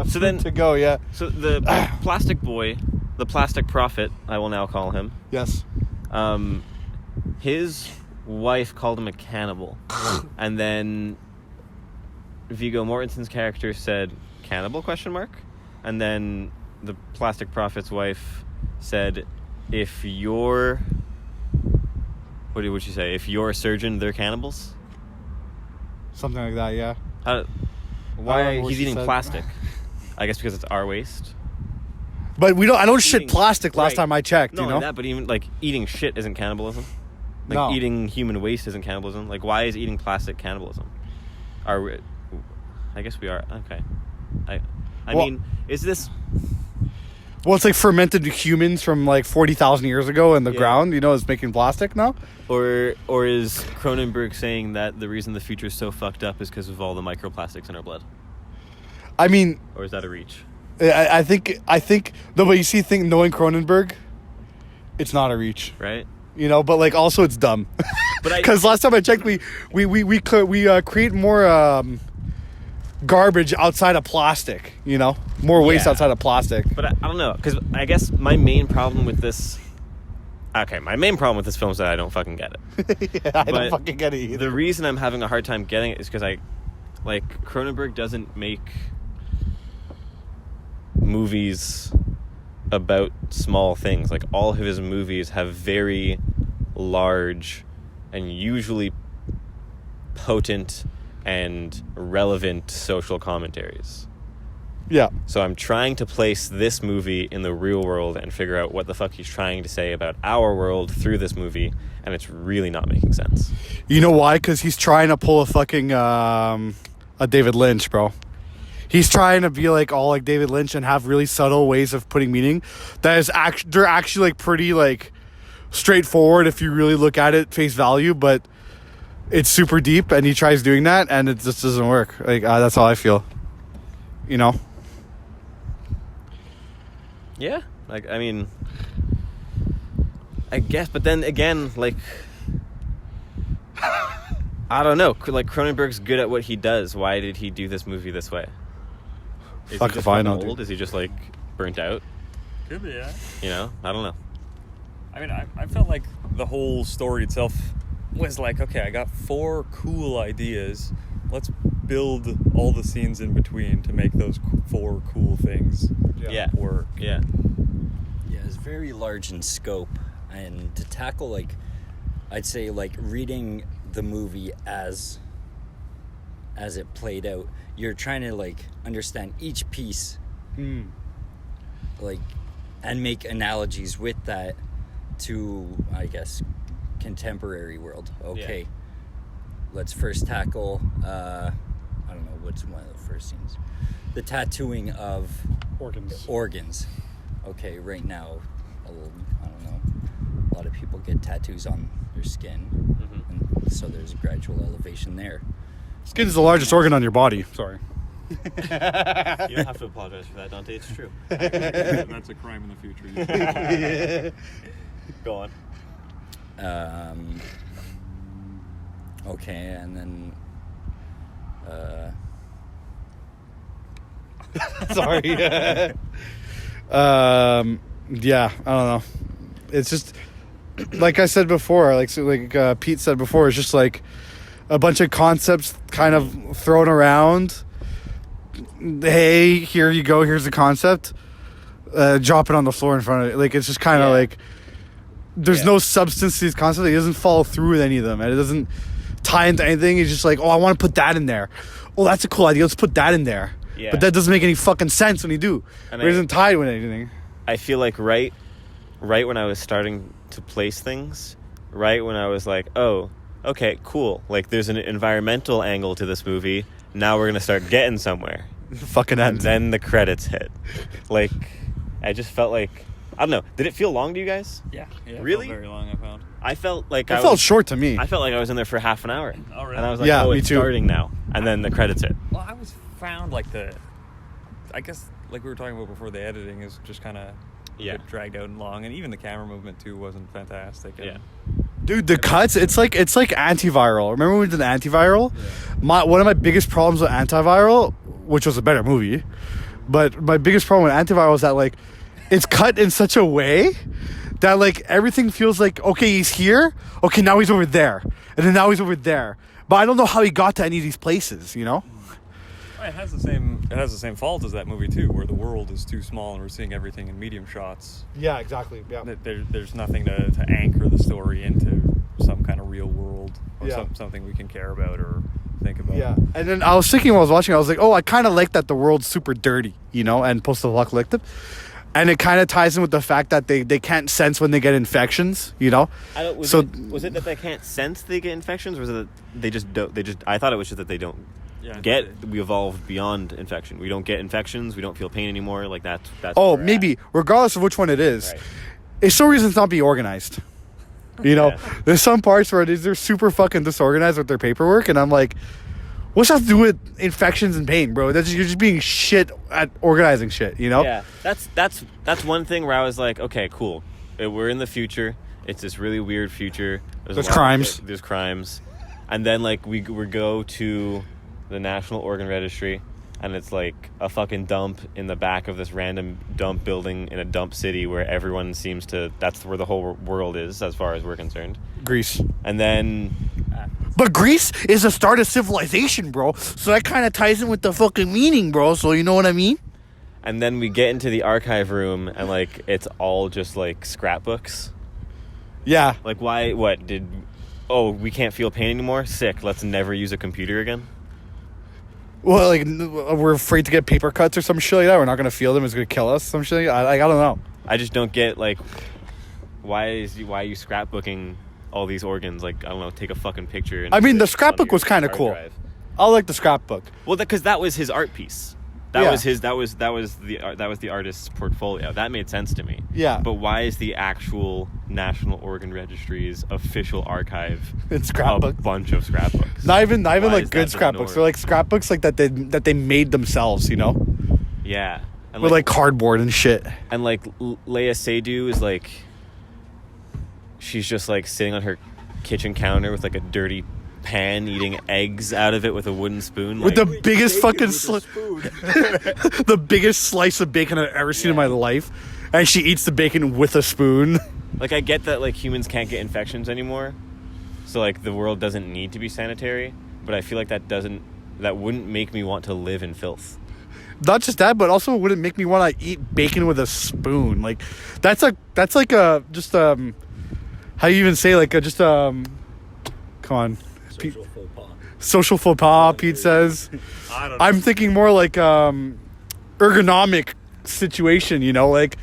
[SPEAKER 3] So then to go, yeah.
[SPEAKER 1] So the plastic boy, the plastic prophet, I will now call him.
[SPEAKER 3] Yes.
[SPEAKER 1] His wife called him a cannibal. And then Viggo Mortensen's character said, cannibal, ? And then the plastic prophet's wife said, if you're... What would she say? If you're a surgeon, they're cannibals?
[SPEAKER 3] Something like that, yeah.
[SPEAKER 1] Why he's eating plastic? I guess because it's our waste.
[SPEAKER 3] But I don't shit plastic last time I checked,
[SPEAKER 1] you know? That, but even like eating shit isn't cannibalism. Like eating human waste isn't cannibalism. Like why is eating plastic cannibalism? I guess we are. Okay. I mean, is this...
[SPEAKER 3] Well, it's like fermented humans from like 40,000 years ago in the ground, you know, is making plastic now?
[SPEAKER 1] Or is Cronenberg saying that the reason the future is so fucked up is because of all the microplastics in our blood?
[SPEAKER 3] I mean...
[SPEAKER 1] Or is that a reach?
[SPEAKER 3] I think... No, but you see, knowing Cronenberg, it's not a reach.
[SPEAKER 1] Right?
[SPEAKER 3] You know, but like also it's dumb. Because last time I checked, we create more... garbage outside of plastic, you know, more waste outside of plastic.
[SPEAKER 1] But I don't know, because I guess my main problem with this film is that I don't fucking get it.
[SPEAKER 3] I don't fucking get it either.
[SPEAKER 1] The reason I'm having a hard time getting it is because Cronenberg doesn't make movies about small things. Like all of his movies have very large and usually potent and relevant social commentaries.
[SPEAKER 3] Yeah.
[SPEAKER 1] So I'm trying to place this movie in the real world and figure out what the fuck he's trying to say about our world through this movie, and it's really not making sense.
[SPEAKER 3] You know why? Because he's trying to pull a fucking a David Lynch, bro. He's trying to be like all like David Lynch and have really subtle ways of putting meaning that is they're actually like pretty like straightforward if you really look at it face value, but it's super deep, and he tries doing that, and it just doesn't work. Like that's how I feel. You know?
[SPEAKER 1] Yeah. Like, I mean, I guess, but then again, like, I don't know. Like, Cronenberg's good at what he does. Why did he do this movie this way? Is
[SPEAKER 3] Fuck
[SPEAKER 1] he
[SPEAKER 3] if
[SPEAKER 1] just
[SPEAKER 3] I know,
[SPEAKER 1] old?
[SPEAKER 3] dude.
[SPEAKER 1] Is he just, like, burnt out?
[SPEAKER 2] Could be, yeah.
[SPEAKER 1] You know? I don't know.
[SPEAKER 2] I mean, I felt like the whole story itself was like, okay, I got 4 cool ideas. Let's build all the scenes in between to make those 4 cool things work.
[SPEAKER 1] Yeah.
[SPEAKER 4] Yeah, it's very large in scope. And to tackle, like, I'd say, like, reading the movie as it played out, you're trying to, like, understand each piece. Like, and make analogies with that to, I guess, contemporary world. Okay, let's first tackle I don't know what's one of the first scenes, the tattooing of organs. Okay, right now I don't know, a lot of people get tattoos on their skin, and so there's a gradual elevation there.
[SPEAKER 3] Skin is the largest organ on your body. Sorry.
[SPEAKER 1] You don't have to apologize for that, Dante. It's true.
[SPEAKER 2] That's a crime in the future.
[SPEAKER 1] Go on.
[SPEAKER 4] Okay, and then.
[SPEAKER 3] Sorry. Yeah, I don't know. It's just like I said before, like Pete said before, it's just like a bunch of concepts kind of thrown around. Hey, here you go. Here's the concept. Drop it on the floor in front of it. Like, it's just kind of like there's no substance to these concepts. It doesn't follow through with any of them, and it doesn't tie into anything. It's just like, oh, I want to put that in there. Oh, that's a cool idea. Let's put that in there. Yeah. But that doesn't make any fucking sense when you do. And it isn't tied with anything.
[SPEAKER 1] I feel like right when I was starting to place things, right when I was like, oh, okay, cool. Like, there's an environmental angle to this movie. Now we're going to start getting somewhere.
[SPEAKER 3] Fucking end.
[SPEAKER 1] And then the credits hit. Like, I just felt like, I don't know. Did it feel long to you guys?
[SPEAKER 2] Yeah.
[SPEAKER 1] Really?
[SPEAKER 2] It felt very long, I found.
[SPEAKER 1] I felt like
[SPEAKER 3] it felt short to me.
[SPEAKER 1] I felt like I was in there for half an hour.
[SPEAKER 2] Oh, really?
[SPEAKER 1] And I was like, oh, it's starting now. And then the credits hit.
[SPEAKER 2] Well, I was found like I guess like we were talking about before, the editing is just kind of dragged out and long, and even the camera movement too wasn't fantastic. And
[SPEAKER 3] dude, the cuts, it's like Antiviral. Remember when we did Antiviral? Yeah. One of my biggest problems with Antiviral, which was a better movie, but my biggest problem with Antiviral is that like it's cut in such a way that like everything feels like, okay, he's here, okay, now he's over there, and then now he's over there, but I don't know how he got to any of these places, you know?
[SPEAKER 2] It has the same fault as that movie too, where the world is too small and we're seeing everything in medium shots.
[SPEAKER 3] Yeah, exactly. Yeah.
[SPEAKER 2] There's nothing to anchor the story into some kind of real world or something we can care about or think about.
[SPEAKER 3] Yeah. And then I was thinking while I was watching, I was like, oh, I kind of like that the world's super dirty, you know, and post-apocalyptic. And it kind of ties in with the fact that they can't sense when they get infections, you know.
[SPEAKER 1] Was it that they can't sense they get infections, or was it that they just don't? I thought it was just that they don't we evolved beyond infection. We don't get infections. We don't feel pain anymore. Like that's.
[SPEAKER 3] Oh, maybe regardless of which one it is, right. It's no reason to not be organized. You know, there's some parts where they're super fucking disorganized with their paperwork, and I'm like, what's that to do with infections and pain, bro? You're just being shit at organizing shit, you know?
[SPEAKER 1] Yeah, that's one thing where I was like, okay, cool. We're in the future. It's this really weird future.
[SPEAKER 3] There's crimes.
[SPEAKER 1] There's crimes. And then, like, we go to the National Organ Registry, and it's, like, a fucking dump in the back of this random dump building in a dump city where everyone seems to... That's where the whole world is, as far as we're concerned.
[SPEAKER 3] Greece.
[SPEAKER 1] And then...
[SPEAKER 3] But Greece is the start of civilization, bro. So that kind of ties in with the fucking meaning, bro. So you know what I mean?
[SPEAKER 1] And then we get into the archive room, and, like, it's all just, like, scrapbooks.
[SPEAKER 3] Yeah.
[SPEAKER 1] Like, why... What? we can't feel pain anymore? Sick. Let's never use a computer again?
[SPEAKER 3] Well, like, we're afraid to get paper cuts or some shit like that. We're not going to feel them. It's going to kill us. Some shit like that. I don't know.
[SPEAKER 1] I just don't get, like... Why are you scrapbooking... all these organs, like, I don't know, take a fucking picture. And
[SPEAKER 3] I mean, the scrapbook was kind of cool. I like the scrapbook.
[SPEAKER 1] Well, because that was his art piece. That was the artist's portfolio. That made sense to me.
[SPEAKER 3] Yeah.
[SPEAKER 1] But why is the actual National Organ Registry's official archive
[SPEAKER 3] it's scrapbook?
[SPEAKER 1] A bunch of scrapbooks.
[SPEAKER 3] Not even like good scrapbooks. They're like scrapbooks like that they made themselves, you know?
[SPEAKER 1] Yeah. And
[SPEAKER 3] with like cardboard and shit.
[SPEAKER 1] And like Leia Seydoux is like, she's just like sitting on her kitchen counter with like a dirty pan, eating eggs out of it with a wooden spoon.
[SPEAKER 3] With the biggest fucking the biggest slice of bacon I've ever seen in my life. And she eats the bacon with a spoon.
[SPEAKER 1] Like, I get that like humans can't get infections anymore. So like the world doesn't need to be sanitary. But I feel like that wouldn't make me want to live in filth.
[SPEAKER 3] Not just that, but also it wouldn't make me want to eat bacon with a spoon. Like that's like how you even say come on. Social faux pas, Pete says.
[SPEAKER 2] I don't know.
[SPEAKER 3] I'm thinking more like ergonomic situation, you know, like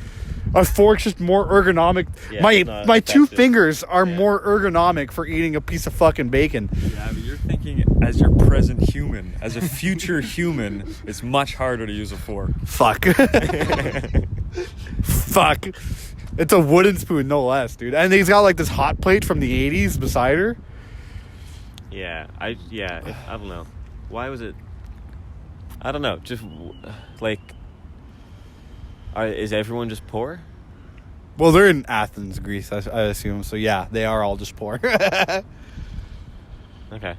[SPEAKER 3] a fork's just more ergonomic. Yeah, my two fingers are more ergonomic for eating a piece of fucking bacon.
[SPEAKER 2] Yeah, but you're thinking as your present human, as a future human, it's much harder to use a fork.
[SPEAKER 3] Fuck. Fuck. It's a wooden spoon, no less, dude. And he's got like this hot plate from the 80s beside her.
[SPEAKER 1] Yeah, I don't know. Why was it? I don't know. Just like, is everyone just poor?
[SPEAKER 3] Well, they're in Athens, Greece, I assume. So yeah, they are all just poor.
[SPEAKER 1] Okay.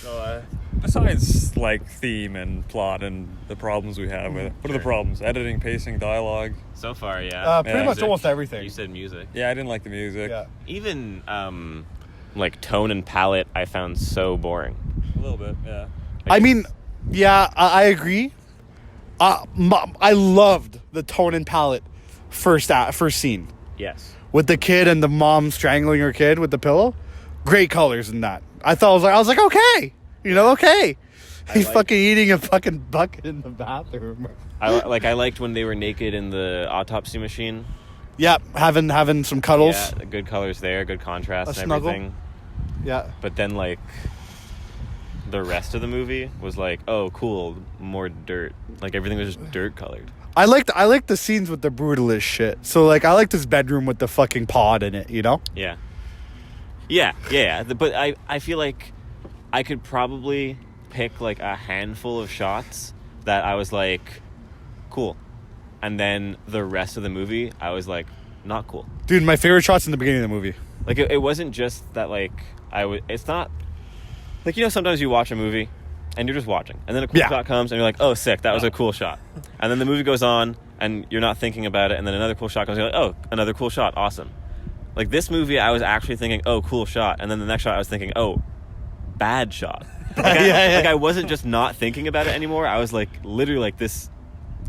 [SPEAKER 2] So, besides like theme and plot and the problems we have with it, what are the problems? Editing, pacing, dialogue.
[SPEAKER 1] So far, yeah.
[SPEAKER 3] Pretty much almost everything.
[SPEAKER 1] You said music.
[SPEAKER 2] Yeah, I didn't like the music.
[SPEAKER 3] Yeah.
[SPEAKER 1] Even like tone and palette, I found so boring.
[SPEAKER 2] A little bit, yeah.
[SPEAKER 3] I mean, yeah, I agree. I loved the tone and palette first scene
[SPEAKER 1] Yes.
[SPEAKER 3] with the kid and the mom strangling her kid with the pillow. Great colors in that. I was like, okay, okay. He's fucking eating a fucking bucket in the bathroom.
[SPEAKER 1] I liked when they were naked in the autopsy machine.
[SPEAKER 3] Yeah, having some cuddles.
[SPEAKER 1] Yeah, good colors there, good contrast
[SPEAKER 3] A
[SPEAKER 1] and
[SPEAKER 3] snuggle.
[SPEAKER 1] everything.
[SPEAKER 3] Yeah.
[SPEAKER 1] But then like the rest of the movie was like, oh, cool, more dirt. Like everything was just dirt colored.
[SPEAKER 3] I liked the scenes with the brutalist shit. So like I liked his bedroom with the fucking pod in it,
[SPEAKER 1] Yeah. Yeah. But I feel like I could probably pick like a handful of shots that I was like, cool. And then the rest of the movie, I was like, not cool.
[SPEAKER 3] Dude, my favorite shots in the beginning of the movie.
[SPEAKER 1] Like it wasn't just that like it's not like, sometimes you watch a movie and you're just watching and then a cool shot comes and you're like, oh, sick, that was a cool shot. And then the movie goes on and you're not thinking about it and then another cool shot comes and you're like, oh, another cool shot, awesome. Like this movie, I was actually thinking, oh, cool shot. And then the next shot I was thinking, oh, bad shot. Like I wasn't just not thinking about it anymore. I was like, literally like, this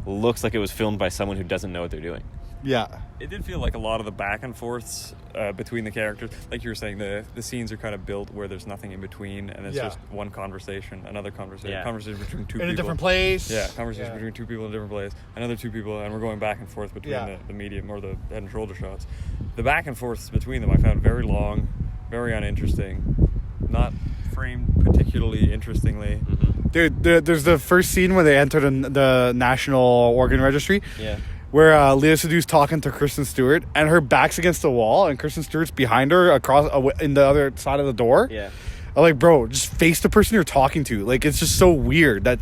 [SPEAKER 1] looks like it was filmed by someone who doesn't know what they're doing.
[SPEAKER 3] Yeah.
[SPEAKER 2] It did feel like a lot of the back and forths between the characters. Like you were saying, the scenes are kind of built where there's nothing in between, and it's just one conversation, another conversation, conversation between two people.
[SPEAKER 3] In a different place.
[SPEAKER 2] Yeah, conversation between two people in a different place, another two people, and we're going back and forth between the medium or the head and shoulder shots. The back and forths between them I found very long, very uninteresting, not framed particularly interestingly.
[SPEAKER 1] Mm-hmm.
[SPEAKER 3] Dude, there's the first scene where they enter the National Organ Registry.
[SPEAKER 1] Yeah.
[SPEAKER 3] Where Lea Seydoux talking to Kristen Stewart, and her back's against the wall, and Kristen Stewart's behind her across in the other side of the door.
[SPEAKER 1] Yeah.
[SPEAKER 3] I'm like, bro, just face the person you're talking to. Like, it's just so weird that.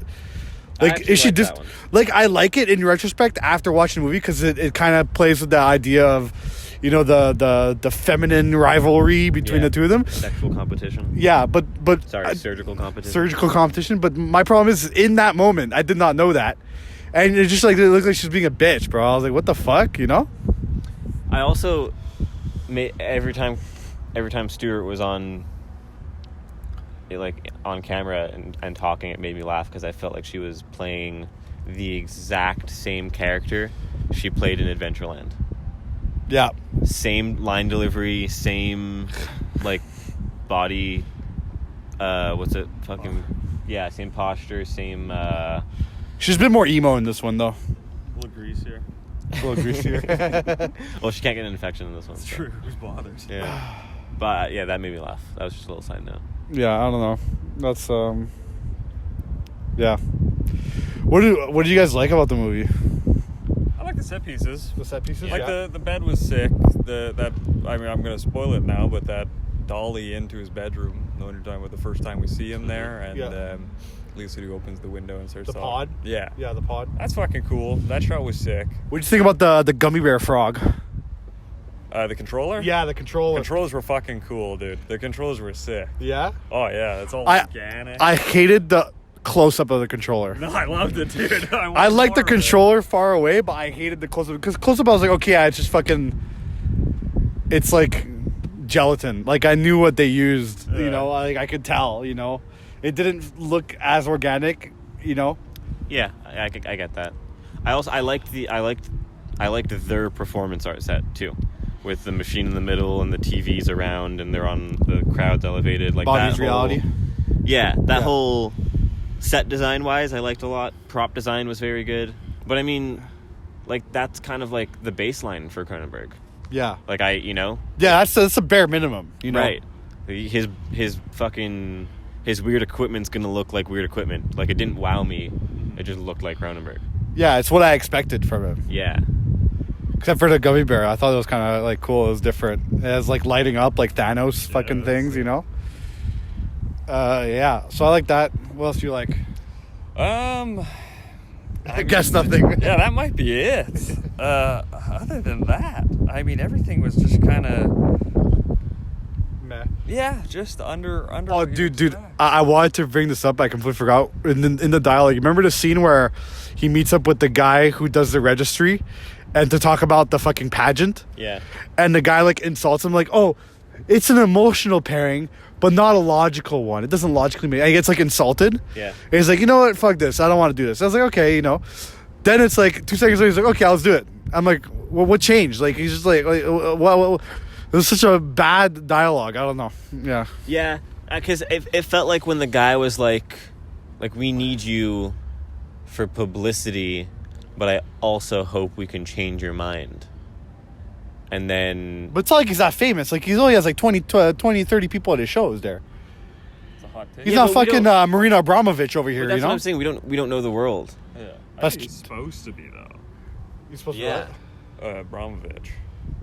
[SPEAKER 3] Like, is she just like? I like it in retrospect after watching the movie because it kind of plays with the idea of, the feminine rivalry between the two of them.
[SPEAKER 1] Sexual competition.
[SPEAKER 3] Yeah, but
[SPEAKER 1] surgical competition.
[SPEAKER 3] Surgical competition. But my problem is, in that moment, I did not know that. And it just like it looked like she was being a bitch, bro. I was like, "What the fuck,"
[SPEAKER 1] I also every time Stewart was on camera and talking, it made me laugh because I felt like she was playing the exact same character she played in Adventureland.
[SPEAKER 3] Yeah.
[SPEAKER 1] Same line delivery, same body. What's it? Same posture, same.
[SPEAKER 3] She's been more emo in this one, though.
[SPEAKER 2] A little greasier.
[SPEAKER 1] Well, she can't get an infection in this one.
[SPEAKER 2] It's true. Who's bothers?
[SPEAKER 1] Yeah. But, yeah, that made me laugh. That was just a little side note.
[SPEAKER 3] Yeah, I don't know. That's, yeah. What do you guys like about the movie?
[SPEAKER 2] I like the set pieces.
[SPEAKER 3] The set pieces?
[SPEAKER 2] Like, the bed was sick. I'm going to spoil it now, but that dolly into his bedroom, when you're talking about the first time we see him there, and, Lea Seydoux opens the window and starts
[SPEAKER 3] the
[SPEAKER 2] talking.
[SPEAKER 3] pod?
[SPEAKER 2] Yeah,
[SPEAKER 3] the pod.
[SPEAKER 2] That's fucking cool. That shot was sick.
[SPEAKER 3] What do you think about the gummy bear frog?
[SPEAKER 2] The controller?
[SPEAKER 3] Yeah, the controller.
[SPEAKER 2] Controllers were fucking cool, dude. The controllers were sick.
[SPEAKER 3] Yeah?
[SPEAKER 2] Oh, yeah. It's all organic.
[SPEAKER 3] I hated the close-up of the controller.
[SPEAKER 2] No, I loved it, dude.
[SPEAKER 3] I liked the controller far away, but I hated the close-up. Because close-up, I was like, okay, it's just fucking... It's like gelatin. Like, I knew what they used, Like, I could tell, It didn't look as organic,
[SPEAKER 1] Yeah, I get that. I liked their performance art set too, with the machine in the middle and the TVs around, and they're on the crowd's elevated. Like
[SPEAKER 3] Body's
[SPEAKER 1] that
[SPEAKER 3] reality.
[SPEAKER 1] Whole set design wise, I liked a lot. Prop design was very good, but I mean, that's kind of like the baseline for Cronenberg.
[SPEAKER 3] Yeah.
[SPEAKER 1] Yeah,
[SPEAKER 3] that's a bare minimum,
[SPEAKER 1] Right. His fucking. His weird equipment's gonna look like weird equipment. Like, it didn't wow me. It just looked like Cronenberg.
[SPEAKER 3] Yeah, it's what I expected from him.
[SPEAKER 1] Yeah.
[SPEAKER 3] Except for the gummy bear. I thought it was kind of, cool. It was different. It has, lighting up, like Thanos fucking things, Yeah. So I like that. What else do you like?
[SPEAKER 2] I
[SPEAKER 3] guess nothing.
[SPEAKER 2] Yeah, that might be it. Other than that, I mean, everything was just kind of
[SPEAKER 3] meh.
[SPEAKER 2] Yeah, just under.
[SPEAKER 3] Oh, dude, I wanted to bring this up. I completely forgot. In the dialogue, remember the scene where he meets up with the guy who does the registry, and to talk about the fucking pageant.
[SPEAKER 1] Yeah.
[SPEAKER 3] And the guy like insults him, like, "Oh, it's an emotional pairing, but not a logical one. It doesn't logically make." He gets like insulted.
[SPEAKER 1] Yeah.
[SPEAKER 3] And he's like, "You know what? Fuck this. I don't want to do this." I was like, "Okay, you know." Then it's like 2 seconds later, he's like, "Okay, let's do it." I'm like, "Well, what changed?" Like he's just like what? It was such a bad dialogue. I don't know. Yeah.
[SPEAKER 1] Yeah, because it felt like when the guy was like, we need you for publicity, but I also hope we can change your mind. And then...
[SPEAKER 3] But it's not like he's that famous. Like, he only has like 20, 30 people at his shows there.
[SPEAKER 2] It's a hot take.
[SPEAKER 3] He's not fucking Marina Abramovich over here,
[SPEAKER 1] that's
[SPEAKER 3] you know?
[SPEAKER 1] What I'm saying. We don't know the world.
[SPEAKER 2] Yeah. I think he's supposed to be, though.
[SPEAKER 3] He's supposed
[SPEAKER 1] to
[SPEAKER 3] be
[SPEAKER 2] Abramovich.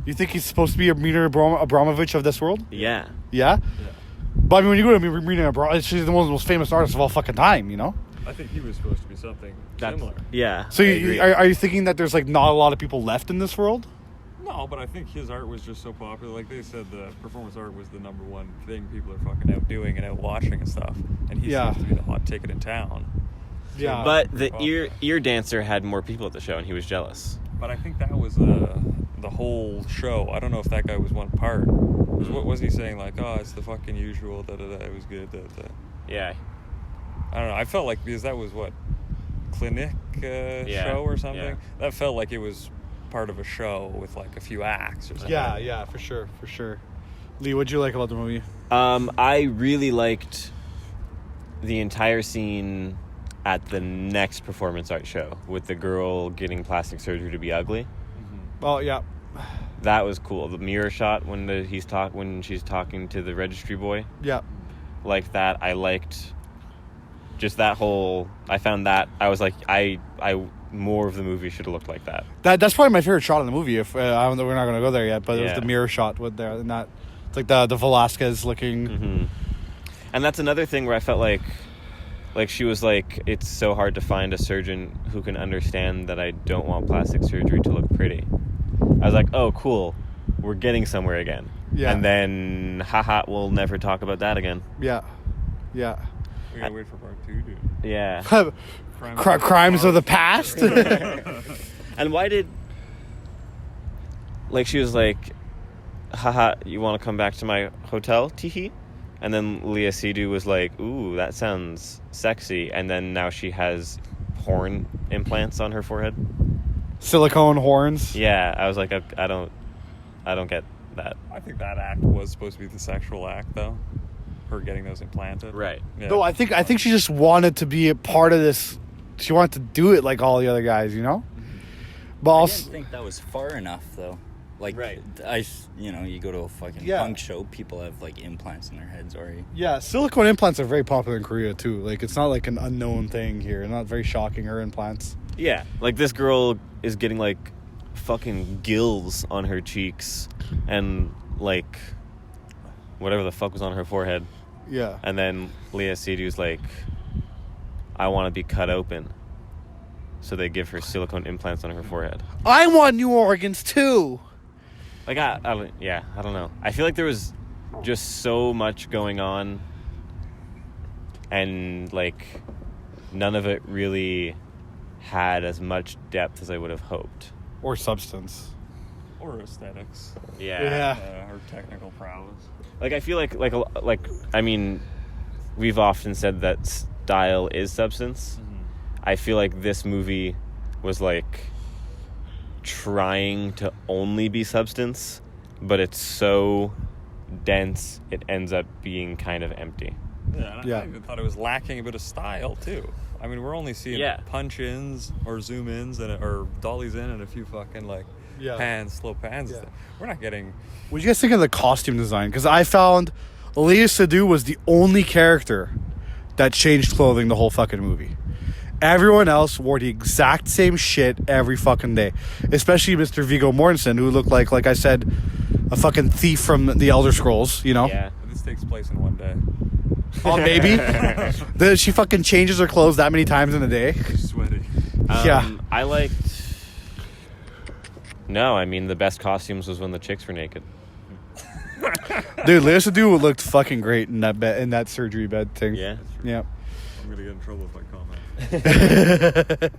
[SPEAKER 3] You think he's supposed to be a Marina Abramovich of this world?
[SPEAKER 1] Yeah.
[SPEAKER 3] Yeah?
[SPEAKER 2] Yeah.
[SPEAKER 3] But I mean, when you go to Marina Abramovich, she's one of the most famous artists of all fucking time, you know?
[SPEAKER 2] I think he was supposed to be something similar.
[SPEAKER 1] Yeah.
[SPEAKER 3] So are you thinking that there's like not a lot of people left in this world?
[SPEAKER 2] No, but I think his art was just so popular. Like they said, the performance art was the number one thing people are fucking out doing and out watching and stuff. And he seems to be the hot ticket in town.
[SPEAKER 3] Yeah.
[SPEAKER 1] But the ear dancer had more people at the show, and he was jealous.
[SPEAKER 2] But I think that was the whole show. I don't know if that guy was one part. What was he saying? Like, oh, it's the fucking usual. It was good.
[SPEAKER 1] Yeah.
[SPEAKER 2] I don't know. I felt like because that was what clinic show or something.
[SPEAKER 1] Yeah.
[SPEAKER 2] That felt like it was part of a show with like a few acts or something.
[SPEAKER 3] Yeah, for sure. Lee, what'd you like about the movie?
[SPEAKER 1] I really liked the entire scene at the next performance art show with the girl getting plastic surgery to be ugly.
[SPEAKER 2] Mm-hmm.
[SPEAKER 3] Oh yeah,
[SPEAKER 1] that was cool. The mirror shot when she's talking to the registry boy.
[SPEAKER 3] Yeah,
[SPEAKER 1] like that. I liked just that whole. I found that I was like I more of the movie should have looked like that.
[SPEAKER 3] That's probably my favorite shot in the movie. If I don't know, we're not going to go there yet, but it was
[SPEAKER 1] Yeah.
[SPEAKER 3] the mirror shot with there, and that it's like the Velasquez looking.
[SPEAKER 1] Mm-hmm. And that's another thing where I felt like she was like, it's so hard to find a surgeon who can understand that I don't want plastic surgery to look pretty. I was like, oh, cool. We're getting somewhere again.
[SPEAKER 3] Yeah.
[SPEAKER 1] And then, haha, we'll never talk about that again.
[SPEAKER 3] Yeah.
[SPEAKER 2] We gotta wait for part 2, dude.
[SPEAKER 1] Yeah.
[SPEAKER 3] Crimes of the past.
[SPEAKER 1] And why did... Like, she was like, haha, you want to come back to my hotel? Teehee? And then Leah Seydoux was like, ooh, that sounds sexy. And then now she has horn implants on her forehead.
[SPEAKER 3] Silicone horns.
[SPEAKER 1] Yeah, I was like, I don't get that.
[SPEAKER 2] I think that act was supposed to be the sexual act, though. Her getting those implanted.
[SPEAKER 1] Right.
[SPEAKER 2] Yeah.
[SPEAKER 3] No, I think she just wanted to be a part of this. She wanted to do it like all the other guys, you know? But
[SPEAKER 4] I
[SPEAKER 3] also,
[SPEAKER 4] didn't think that was far enough, though. Like,
[SPEAKER 1] right.
[SPEAKER 4] You go to a fucking punk show, people have, like, implants in their heads already.
[SPEAKER 3] Yeah, silicone implants are very popular in Korea, too. Like, it's not like an unknown thing here. Not very shocking, her implants.
[SPEAKER 1] Yeah, like this girl is getting, like, fucking gills on her cheeks and, like, whatever the fuck was on her forehead.
[SPEAKER 3] Yeah.
[SPEAKER 1] And then Leah Seydoux's like, I want to be cut open. So they give her silicone implants on her forehead.
[SPEAKER 3] I want new organs, too.
[SPEAKER 1] Like, I don't know. I feel like there was just so much going on, and like none of it really had as much depth as I would have hoped.
[SPEAKER 3] Or substance.
[SPEAKER 2] Or aesthetics.
[SPEAKER 1] Yeah.
[SPEAKER 2] Or technical prowess.
[SPEAKER 1] Like, I feel like I mean, we've often said that style is substance.
[SPEAKER 2] Mm-hmm.
[SPEAKER 1] I feel like this movie was like trying to only be substance, but it's so dense it ends up being kind of empty.
[SPEAKER 2] Yeah, and I even thought it was lacking a bit of style too. I mean, we're only seeing punch-ins or zoom-ins or dollies in and a few fucking like pans, slow pans. Yeah. We're not getting...
[SPEAKER 3] What do you guys think of the costume design? Because I found Leah Seydoux was the only character that changed clothing the whole fucking movie. Everyone else wore the exact same shit every fucking day. Especially Mr. Viggo Mortensen, who looked like I said, a fucking thief from the Elder Scrolls, you know?
[SPEAKER 1] Yeah.
[SPEAKER 2] This takes place in one day.
[SPEAKER 3] Oh, maybe. She fucking changes her clothes that many times in a day.
[SPEAKER 2] Sweaty.
[SPEAKER 3] Yeah.
[SPEAKER 1] I liked... No, I mean, the best costumes was when the chicks were naked.
[SPEAKER 3] Dude, Lea Seydoux looked fucking great in that surgery bed thing.
[SPEAKER 1] Yeah.
[SPEAKER 3] Yeah.
[SPEAKER 2] I'm gonna get in trouble if I comment.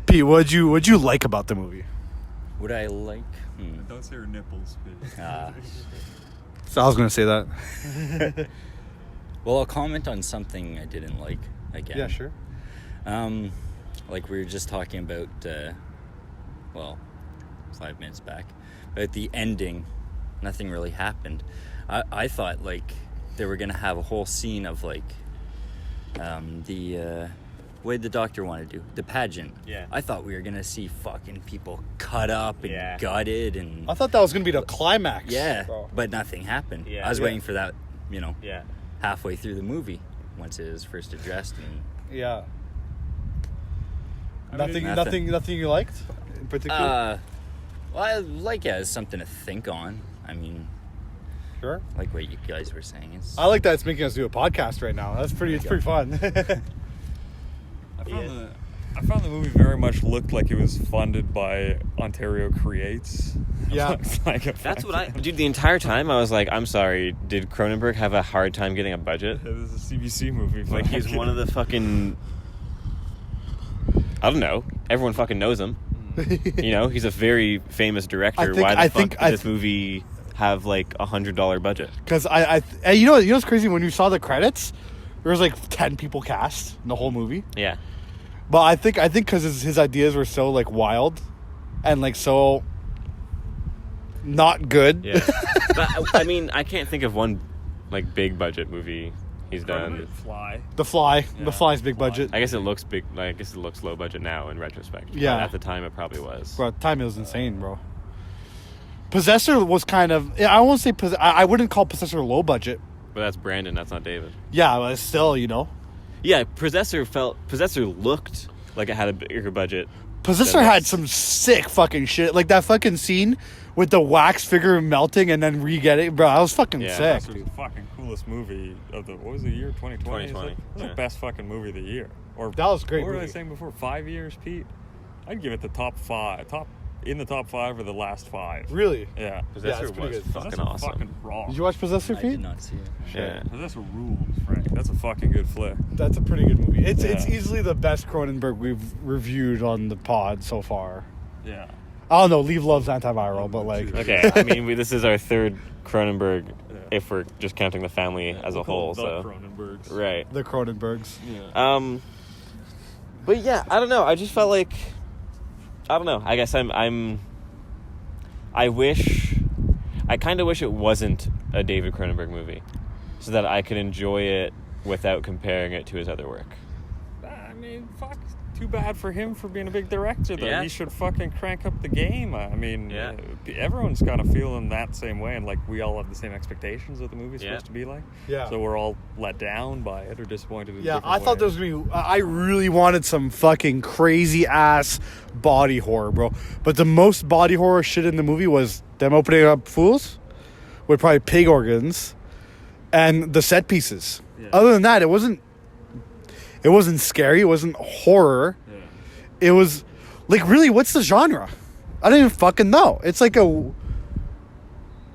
[SPEAKER 3] Pete, what'd you like about the movie?
[SPEAKER 4] Would I like?
[SPEAKER 2] Don't say her nipples, please.
[SPEAKER 3] So I was gonna say that.
[SPEAKER 4] Well, I'll comment on something I didn't like again.
[SPEAKER 3] Yeah, sure.
[SPEAKER 4] Like we were just talking about, 5 minutes back, about the ending. Nothing really happened. I thought like they were gonna have a whole scene of like what did the doctor want to do? The pageant.
[SPEAKER 1] Yeah.
[SPEAKER 4] I thought we were gonna see fucking people cut up and gutted and.
[SPEAKER 3] I thought that was gonna be the climax.
[SPEAKER 4] Yeah,
[SPEAKER 3] bro.
[SPEAKER 4] but nothing happened.
[SPEAKER 1] Yeah.
[SPEAKER 4] I was waiting for that,
[SPEAKER 1] Yeah.
[SPEAKER 4] halfway through the movie once it was first addressed and.
[SPEAKER 3] Yeah.
[SPEAKER 2] Nothing.
[SPEAKER 3] Nothing you liked in particular?
[SPEAKER 4] Well, I like it as something to think on. I mean,
[SPEAKER 3] Sure.
[SPEAKER 4] like what you guys were saying. It's,
[SPEAKER 3] I like that it's making us do a podcast right now. It's pretty fun.
[SPEAKER 2] I found the movie very much looked like it was funded by Ontario Creates.
[SPEAKER 3] Yeah.
[SPEAKER 1] That's what Dude, the entire time I was like, I'm sorry, did Cronenberg have a hard time getting a budget?
[SPEAKER 2] This is a CBC movie.
[SPEAKER 1] Like, he's one of the fucking... I don't know. Everyone fucking knows him. He's a very famous director. Why the fuck did this movie have like $100 budget?
[SPEAKER 3] Because you know what's crazy? When you saw the credits, there was like 10 people cast in the whole movie.
[SPEAKER 1] Yeah.
[SPEAKER 3] But I think because his ideas were so like wild and like so not good.
[SPEAKER 1] Yeah. But I mean, I can't think of one like big budget movie he's done.
[SPEAKER 3] The Fly.
[SPEAKER 2] Yeah,
[SPEAKER 3] The Fly's big budget.
[SPEAKER 1] I guess it looks big. I guess it looks low budget now in retrospect.
[SPEAKER 3] Yeah.
[SPEAKER 1] But at the time, it probably was.
[SPEAKER 3] Bro, time it was insane, bro. Possessor was kind of... I won't say... I wouldn't call Possessor low budget.
[SPEAKER 1] But that's Brandon. That's not David.
[SPEAKER 3] Yeah, but still,
[SPEAKER 1] Yeah, Possessor looked like it had a bigger budget.
[SPEAKER 3] Possessor had some sick fucking shit. Like that fucking scene with the wax figure melting and then re-getting. Bro, that was fucking sick.
[SPEAKER 2] That was the fucking coolest movie of the... What was the year? 2020?
[SPEAKER 1] 2020.
[SPEAKER 2] It was the best fucking movie of the year. Or
[SPEAKER 3] that was a great
[SPEAKER 2] What
[SPEAKER 3] movie.
[SPEAKER 2] were I saying before? 5 years, Pete? I'd give it the top 5. In the top 5 or the last 5.
[SPEAKER 3] Really?
[SPEAKER 2] Yeah.
[SPEAKER 1] Possessor
[SPEAKER 3] it's pretty
[SPEAKER 1] was
[SPEAKER 3] good.
[SPEAKER 1] fucking
[SPEAKER 2] Possessor
[SPEAKER 1] awesome.
[SPEAKER 2] fucking raw.
[SPEAKER 3] Did you watch Possessor,
[SPEAKER 4] I
[SPEAKER 3] Pete?
[SPEAKER 4] did not see it.
[SPEAKER 1] Yeah.
[SPEAKER 2] Possessor rules, Frank. That's a fucking good flick.
[SPEAKER 3] That's a pretty good movie. It's
[SPEAKER 2] Yeah.
[SPEAKER 3] easily the best Cronenberg we've reviewed on the pod so far.
[SPEAKER 2] Yeah.
[SPEAKER 3] I don't know. Leave Love's antiviral, but like...
[SPEAKER 1] Okay, I mean, this is our third Cronenberg, if we're just counting the family as a whole.
[SPEAKER 2] The
[SPEAKER 1] So
[SPEAKER 2] Cronenbergs.
[SPEAKER 1] right.
[SPEAKER 3] The Cronenbergs.
[SPEAKER 2] Yeah.
[SPEAKER 1] But yeah, I don't know. I just felt like... I don't know. I guess I kind of wish it wasn't a David Cronenberg movie, so that I could enjoy it without comparing it to his other work.
[SPEAKER 2] I mean, fuck. Too bad for him for being a big director, though.
[SPEAKER 1] Yeah.
[SPEAKER 2] He should fucking crank up the game. I mean,
[SPEAKER 1] Yeah.
[SPEAKER 2] Everyone's got to feel in that same way, and like we all have the same expectations of the movie's
[SPEAKER 1] Yeah.
[SPEAKER 2] supposed to be like.
[SPEAKER 3] Yeah.
[SPEAKER 2] So we're all let down by it or disappointed in
[SPEAKER 3] Yeah,
[SPEAKER 2] different
[SPEAKER 3] I thought there
[SPEAKER 2] ways.
[SPEAKER 3] was going to be... I really wanted some fucking crazy-ass body horror, bro. But the most body horror shit in the movie was them opening up fools with probably pig organs and the set pieces.
[SPEAKER 2] Yeah.
[SPEAKER 3] Other than that, it wasn't scary. It wasn't horror.
[SPEAKER 2] Yeah.
[SPEAKER 3] It was... Like, really, what's the genre? I don't even fucking know. It's like a...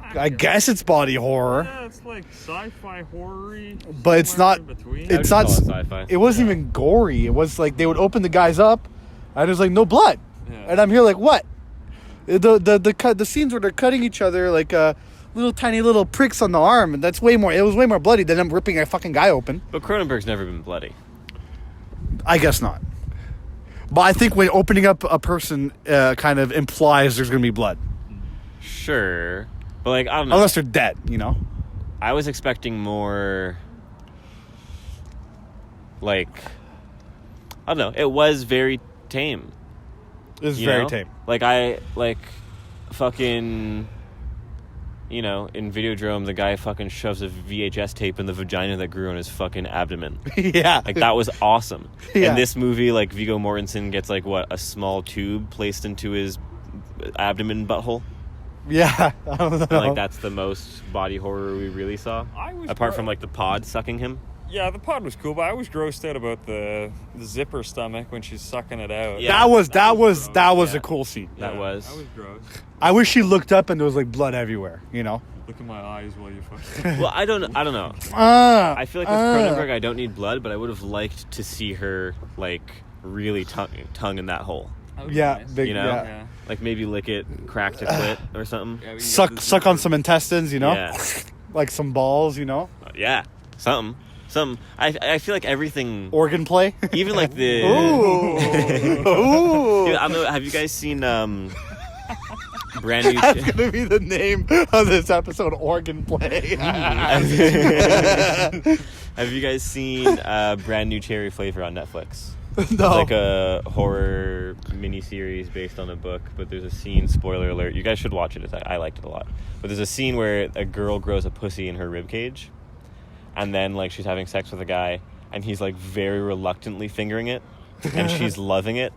[SPEAKER 3] I guess it's body horror.
[SPEAKER 2] Yeah, it's like sci-fi horror-y.
[SPEAKER 3] But it's
[SPEAKER 2] somewhere
[SPEAKER 3] not-
[SPEAKER 2] in between.
[SPEAKER 1] I would
[SPEAKER 3] It's
[SPEAKER 1] just
[SPEAKER 3] not...
[SPEAKER 1] call it sci-fi.
[SPEAKER 3] It wasn't even gory. It was like they would open the guys up and there's like no blood.
[SPEAKER 2] Yeah.
[SPEAKER 3] And I'm here like, what? The scenes where they're cutting each other like little tiny little pricks on the arm, and it was way more bloody than them ripping a fucking guy open.
[SPEAKER 1] But Cronenberg's never been bloody.
[SPEAKER 3] I guess not. But I think when opening up a person kind of implies there's going to be blood.
[SPEAKER 1] Sure. But like, I don't know.
[SPEAKER 3] Unless they're dead,
[SPEAKER 1] I was expecting more, like, I don't know. It was very tame.
[SPEAKER 3] It was
[SPEAKER 1] you
[SPEAKER 3] very
[SPEAKER 1] know?
[SPEAKER 3] tame.
[SPEAKER 1] Like, fucking, in Videodrome, the guy fucking shoves a VHS tape in the vagina that grew on his fucking abdomen.
[SPEAKER 3] Yeah.
[SPEAKER 1] Like, that was awesome.
[SPEAKER 3] Yeah.
[SPEAKER 1] In this movie, like, Viggo Mortensen gets, like, a small tube placed into his abdomen butthole.
[SPEAKER 3] Yeah. I don't know.
[SPEAKER 1] Like, that's the most body horror we really saw. Apart from, like, the pod sucking him.
[SPEAKER 2] Yeah, the pod was cool, but I was grossed out about the zipper stomach when she's sucking it out.
[SPEAKER 3] Yeah. That was a cool scene.
[SPEAKER 2] Yeah,
[SPEAKER 1] That was
[SPEAKER 2] gross.
[SPEAKER 3] I wish she looked up and there was like blood everywhere, you know?
[SPEAKER 2] Look at my eyes while you fucking...
[SPEAKER 1] Well, I don't know. I feel like with Cronenberg, I don't need blood, but I would have liked to see her like really tongue in that hole.
[SPEAKER 3] Yeah,
[SPEAKER 2] nice.
[SPEAKER 3] big,
[SPEAKER 1] You know?
[SPEAKER 3] yeah.
[SPEAKER 1] Like maybe lick it, crack to clit or something.
[SPEAKER 2] Yeah,
[SPEAKER 3] Suck on some intestines, you know?
[SPEAKER 1] Yeah.
[SPEAKER 3] Like some balls, you know?
[SPEAKER 1] Yeah, something. I feel like everything.
[SPEAKER 3] Organ play.
[SPEAKER 1] Even like the.
[SPEAKER 3] Ooh.
[SPEAKER 1] Yeah, I don't know, have you guys seen brand new?
[SPEAKER 3] That's gonna be the name of this episode, Organ Play.
[SPEAKER 1] Have you guys seen brand new Cherry Flavor on Netflix?
[SPEAKER 3] No.
[SPEAKER 1] It's like a horror miniseries based on a book, but there's a scene, spoiler alert, you guys should watch it, I liked it a lot. But there's a scene where a girl grows a pussy in her ribcage, and then like she's having sex with a guy, and he's like very reluctantly fingering it, and she's loving it.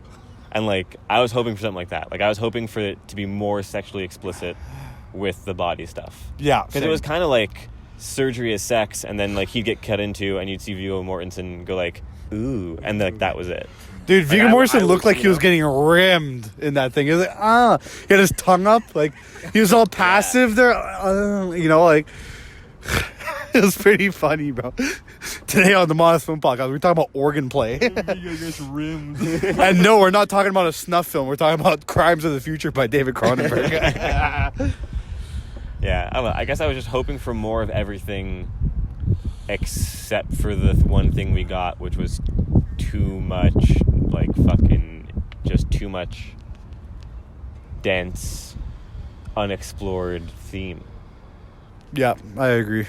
[SPEAKER 1] And like I was hoping for something like that. Like I was hoping for it to be more sexually explicit with the body stuff.
[SPEAKER 3] Yeah.
[SPEAKER 1] Because it was kind of like surgery is sex, and then like he'd get cut into, and you'd see Viggo Mortensen go like, ooh, and like that was it.
[SPEAKER 3] Dude, Viggo Mortensen
[SPEAKER 1] I
[SPEAKER 3] looked like he was getting rimmed in that thing. He was like, he had his tongue up, like he was all passive there, you know, like it was pretty funny, bro. Today on the Monolith Film Podcast, we're talking about organ play.
[SPEAKER 2] rimmed.
[SPEAKER 3] And no, we're not talking about a snuff film. We're talking about Crimes of the Future by David Cronenberg.
[SPEAKER 1] Yeah, I don't know. I guess I was just hoping for more of everything except for the one thing we got, which was too much, like fucking, just too much dense, unexplored theme.
[SPEAKER 3] Yeah, I agree.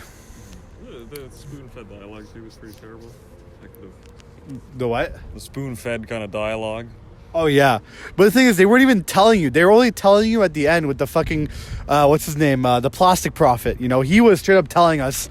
[SPEAKER 2] The spoon-fed dialogue too was pretty terrible. Like
[SPEAKER 3] The what?
[SPEAKER 2] the spoon-fed kind of dialogue.
[SPEAKER 3] Oh, yeah. But the thing is, they weren't even telling you. They were only telling you at the end with the fucking, what's his name? The plastic prophet. You know, he was straight up telling us,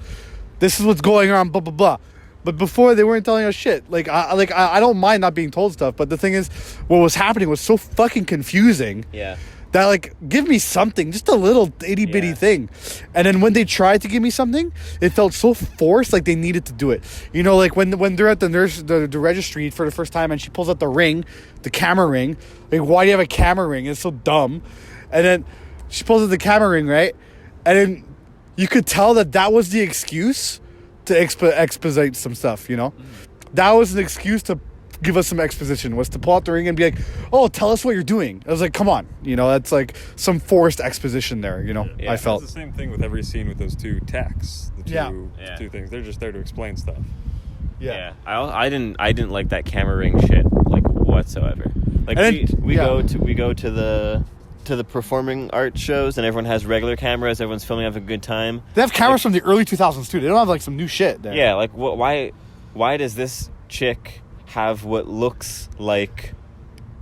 [SPEAKER 3] this is what's going on, blah, blah, blah. But before, they weren't telling us shit. I don't mind not being told stuff. But the thing is, what was happening was so fucking confusing.
[SPEAKER 1] Yeah.
[SPEAKER 3] That, like, give me something, just a little itty-bitty thing. And then when they tried to give me something, it felt so forced, like they needed to do it. You know, like when they're at the registry for the first time and she pulls out the ring, the camera ring. Like, why do you have a camera ring? It's so dumb. And then she pulls out the camera ring, right? And then you could tell that was the excuse to exposite some stuff, you know? That was an excuse to give us some exposition, was to pull out the ring and be like, oh, tell us what you're doing. I was like, come on, you know, that's like some forced exposition there, you know.
[SPEAKER 1] Yeah,
[SPEAKER 3] I felt
[SPEAKER 2] It's the same thing with every scene with those two texts, the two things. They're just there to explain stuff.
[SPEAKER 1] Yeah. I didn't like that camera ring shit like whatsoever. Like we go to the performing art shows and everyone has regular cameras, everyone's filming, having a good time.
[SPEAKER 3] They have cameras from the early 2000s too. They don't have like some new shit there.
[SPEAKER 1] Yeah, like why does this chick have what looks like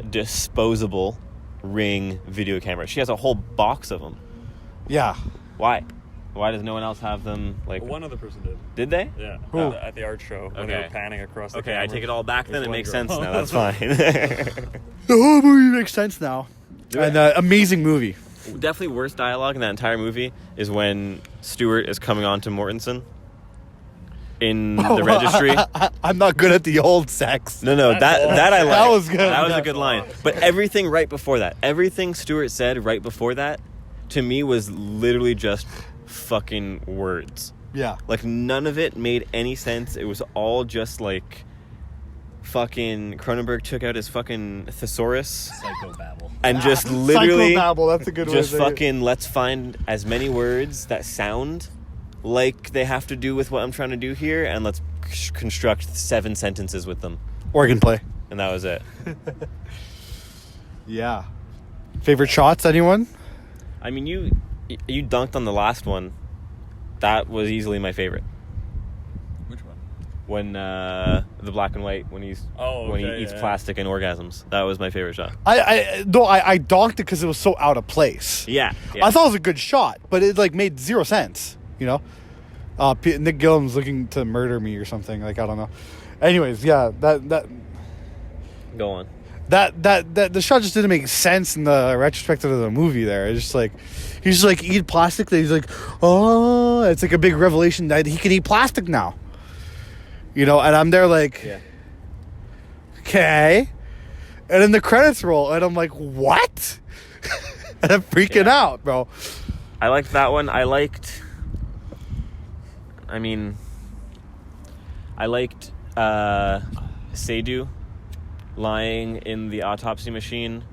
[SPEAKER 1] disposable Ring video camera? She has a whole box of them.
[SPEAKER 3] Yeah.
[SPEAKER 1] Why does no one else have them? Like,
[SPEAKER 2] One other person did.
[SPEAKER 1] did they?
[SPEAKER 2] Yeah,
[SPEAKER 3] Who?
[SPEAKER 2] at the art show when they were panning across the
[SPEAKER 1] Okay,
[SPEAKER 2] camera.
[SPEAKER 1] I take it all back. Then it
[SPEAKER 2] one
[SPEAKER 1] makes
[SPEAKER 2] girl.
[SPEAKER 1] sense now. That's fine.
[SPEAKER 3] The whole movie makes sense now. And amazing movie.
[SPEAKER 1] Definitely worst dialogue in that entire movie is when Stewart is coming on to Mortensen in the registry.
[SPEAKER 3] I'm not good at the old sex.
[SPEAKER 1] No, that I like.
[SPEAKER 3] That was good.
[SPEAKER 1] That was a good line. But everything right before that, everything Stewart said right before that, to me was literally just fucking words.
[SPEAKER 3] Yeah.
[SPEAKER 1] Like none of it made any sense. It was all just like fucking Cronenberg took out his fucking thesaurus
[SPEAKER 4] Psychobabble.
[SPEAKER 1] and just literally
[SPEAKER 3] Psychobabble, that's a good
[SPEAKER 1] just
[SPEAKER 3] way to say it.
[SPEAKER 1] fucking let's find as many words that sound like they have to do with what I'm trying to do here, and let's construct 7 sentences with them.
[SPEAKER 3] Organ play.
[SPEAKER 1] And that was it.
[SPEAKER 3] Yeah. Favorite shots, anyone?
[SPEAKER 1] I mean, you dunked on the last one. That was easily my favorite.
[SPEAKER 2] Which one?
[SPEAKER 1] When the black and white, when he eats plastic and orgasms. That was my favorite shot.
[SPEAKER 3] I donked it because it was so out of place.
[SPEAKER 1] Yeah.
[SPEAKER 3] I thought it was a good shot, but it like made zero sense. You know, Nick Gilliam's looking to murder me or something. Like I don't know. Anyways, yeah, that
[SPEAKER 1] Go on.
[SPEAKER 3] that the shot just didn't make sense in the retrospective of the movie. There, it's just like he's just like eat plastic. That he's like, oh, it's like a big revelation that he can eat plastic now. You know, and I'm there like, okay. And then the credits roll, and I'm like, what? And I'm freaking out, bro.
[SPEAKER 1] I liked that one. I liked Seydu lying in the autopsy machine,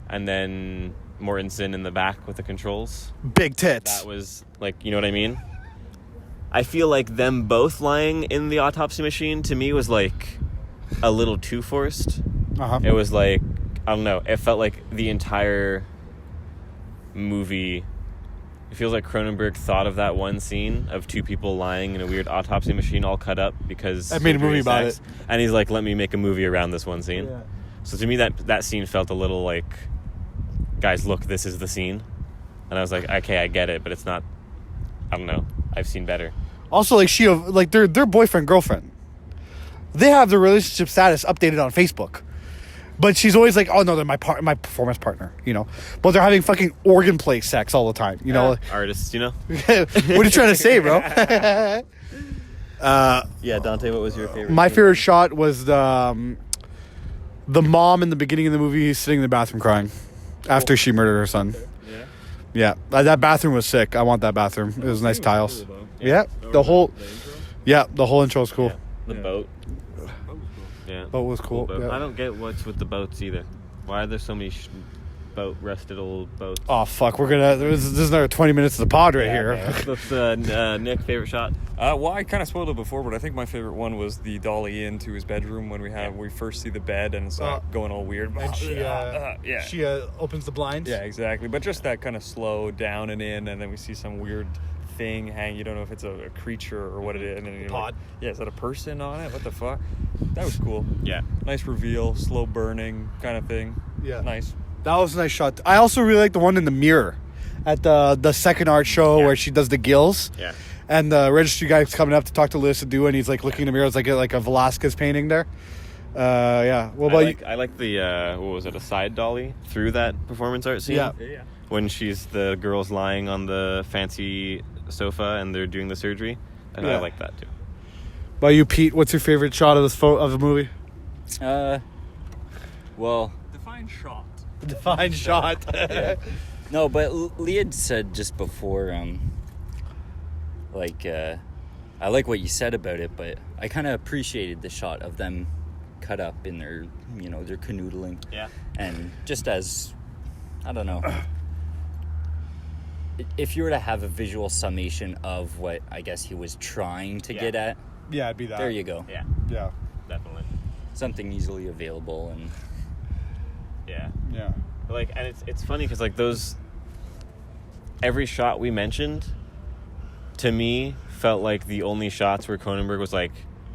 [SPEAKER 1] and then Mortensen in the back with the controls.
[SPEAKER 3] Big tits.
[SPEAKER 1] That was, like, you know what I mean? I feel like them both lying in the autopsy machine, to me, was, like, a little too forced.
[SPEAKER 3] Uh-huh.
[SPEAKER 1] It was, like, I don't know. It felt like the entire movie... It feels like Cronenberg thought of that one scene of two people lying in a weird autopsy machine all cut up because...
[SPEAKER 3] I made a movie about it.
[SPEAKER 1] And he's like, let me make a movie around this one scene.
[SPEAKER 3] Yeah.
[SPEAKER 1] So to me, that scene felt a little like, guys, look, this is the scene. And I was like, okay, I get it, but it's not... I don't know. I've seen better.
[SPEAKER 3] Also, like, they're boyfriend-girlfriend. They have their relationship status updated on Facebook. But she's always like, oh, no, they're my performance partner, you know. But they're having fucking organ play sex all the time, you know.
[SPEAKER 1] Artists, you know.
[SPEAKER 3] What are you trying to say, bro?
[SPEAKER 1] Yeah, Dante, what was your favorite?
[SPEAKER 3] My favorite shot was the mom in the beginning of the movie sitting in the bathroom crying after she murdered her son. Yeah, that bathroom was sick. I want that bathroom. It was nice tiles. Yeah, the whole intro was cool.
[SPEAKER 1] Yeah. The boat. Yeah,
[SPEAKER 3] boat was cool.
[SPEAKER 1] Boat.
[SPEAKER 3] Yeah.
[SPEAKER 1] I don't get what's with the boats either. Why are there so many rusted old boats?
[SPEAKER 3] Oh fuck, this is another 20 minutes of the pod right here.
[SPEAKER 1] That's Nick, favorite shot?
[SPEAKER 2] Well, I kind of spoiled it before, but I think my favorite one was the dolly into his bedroom when we first see the bed and it's going all weird.
[SPEAKER 3] And she opens the blinds.
[SPEAKER 2] Yeah, exactly. But just that kind of slow down and in, and then we see some weird thing hang. You don't know if it's a creature or what it is. And then you're
[SPEAKER 3] pod.
[SPEAKER 2] Like, is that a person on it? What the fuck? That was cool.
[SPEAKER 1] Yeah.
[SPEAKER 2] Nice reveal, slow burning kind of thing.
[SPEAKER 3] Yeah.
[SPEAKER 2] Nice.
[SPEAKER 3] That was a nice shot. I also really like the one in the mirror at the second art show where she does the gills.
[SPEAKER 1] Yeah.
[SPEAKER 3] And the registry guy's coming up to talk to Liz Adu, and he's like looking in the mirror. It's like a Velasquez painting there. Yeah. What about you?
[SPEAKER 1] I like the what was it? A side dolly through that performance art scene.
[SPEAKER 3] Yeah.
[SPEAKER 1] When the girl's lying on the fancy sofa and they're doing the surgery. And I like that too.
[SPEAKER 3] About you, Pete? What's your favorite shot of of the movie?
[SPEAKER 2] Well, define shot.
[SPEAKER 3] Define shot.
[SPEAKER 4] Yeah. No, but Lee had said just before, I like what you said about it, but I kind of appreciated the shot of them cut up in their canoodling.
[SPEAKER 1] Yeah.
[SPEAKER 4] And just as, I don't know, if you were to have a visual summation of what I guess he was trying to get at,
[SPEAKER 3] Yeah, it'd be that.
[SPEAKER 4] there you go.
[SPEAKER 1] Yeah.
[SPEAKER 3] Yeah.
[SPEAKER 1] Definitely.
[SPEAKER 4] Something easily available and...
[SPEAKER 1] Yeah.
[SPEAKER 3] Yeah.
[SPEAKER 1] Like, and it's funny because like every shot we mentioned, to me, felt like the only shots where Cronenberg was like,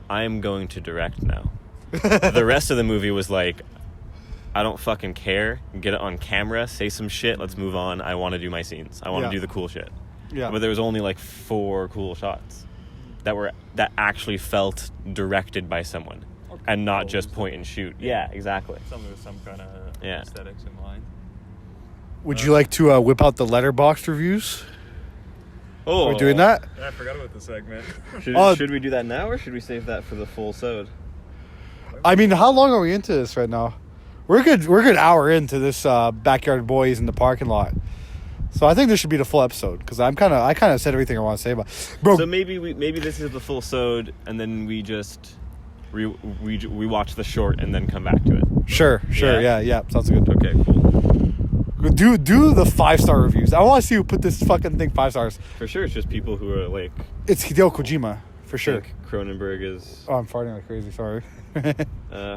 [SPEAKER 1] I'm going to direct now. The rest of the movie was like, I don't fucking care. Get it on camera, say some shit, let's move on. I want to do my scenes. I want to do the cool shit.
[SPEAKER 3] Yeah.
[SPEAKER 1] But there was only like 4 cool shots that actually felt directed by someone and not just point and shoot. Yeah, exactly.
[SPEAKER 2] Something with some kind of aesthetics in mind.
[SPEAKER 3] Would you like to whip out the letterboxd reviews?
[SPEAKER 1] Oh,
[SPEAKER 3] Are we doing that?
[SPEAKER 2] Yeah, I forgot about the segment.
[SPEAKER 1] Should we do that now or should we save that for the full sode?
[SPEAKER 3] I mean, how long are we into this right now? We're a good hour into this backyard boys in the parking lot. So I think this should be the full episode because I kind of said everything I want to say about it. Bro.
[SPEAKER 1] So maybe this is the full sode and then we just we watch the short and then come back to it.
[SPEAKER 3] Sure. Yeah. Sounds good.
[SPEAKER 1] Okay, cool.
[SPEAKER 3] Do the 5-star reviews. I want to see who put this fucking thing 5 stars.
[SPEAKER 1] For sure, it's just people who are like.
[SPEAKER 3] It's Hideo Kojima for sure.
[SPEAKER 1] Cronenberg is.
[SPEAKER 3] Oh, I'm farting like crazy. Sorry.
[SPEAKER 1] Cut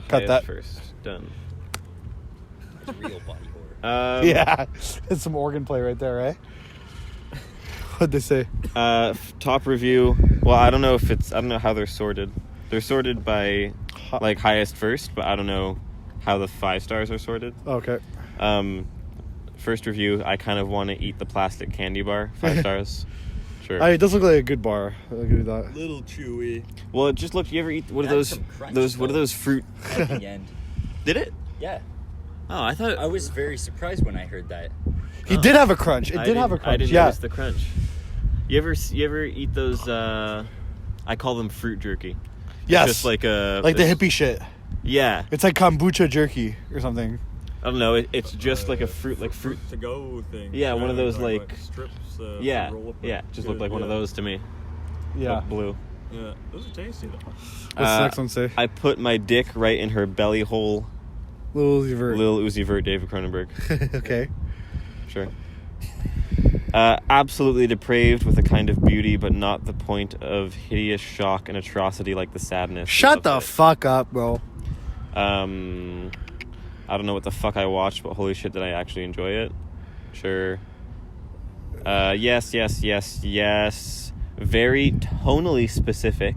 [SPEAKER 3] that
[SPEAKER 1] first. Done.
[SPEAKER 4] Real body horror.
[SPEAKER 3] Yeah, it's some organ play right there, right? What'd they say?
[SPEAKER 1] Top review. Well, I don't know how they're sorted. They're sorted by like highest first, but I don't know how the 5 stars are sorted.
[SPEAKER 3] Okay.
[SPEAKER 1] First review, I kind of want to eat the plastic candy bar. 5 stars. Sure.
[SPEAKER 3] It does look like a good bar. I'll give you that.
[SPEAKER 2] Little chewy.
[SPEAKER 1] Well, just look. You ever eat what are those fruit?
[SPEAKER 4] At the end.
[SPEAKER 1] Did it?
[SPEAKER 4] Yeah.
[SPEAKER 1] Oh, I thought
[SPEAKER 4] I was very surprised when I heard that.
[SPEAKER 3] He did have a crunch. It did have a crunch.
[SPEAKER 1] I didn't
[SPEAKER 3] yeah.
[SPEAKER 1] notice the crunch. You ever eat those? I call them fruit jerky.
[SPEAKER 3] Yes.
[SPEAKER 1] Just like a...
[SPEAKER 3] Like the hippie shit.
[SPEAKER 1] Yeah.
[SPEAKER 3] It's like kombucha jerky or something.
[SPEAKER 1] I don't know. It's just like a fruit
[SPEAKER 2] to go thing.
[SPEAKER 1] Yeah, one of those like
[SPEAKER 2] strips.
[SPEAKER 1] Yeah. Just looked like one of those to me.
[SPEAKER 3] Yeah.
[SPEAKER 1] Looked blue.
[SPEAKER 2] Yeah, those are tasty though.
[SPEAKER 3] What's the next one say?
[SPEAKER 1] I put my dick right in her belly hole.
[SPEAKER 3] Lil Uzi Vert,
[SPEAKER 1] David Cronenberg.
[SPEAKER 3] Okay.
[SPEAKER 1] Sure. Absolutely depraved with a kind of beauty, but not the point of hideous shock and atrocity like the sadness.
[SPEAKER 3] Shut the fuck up, bro.
[SPEAKER 1] I don't know what the fuck I watched, but holy shit, did I actually enjoy it? Sure. Yes. Very tonally specific,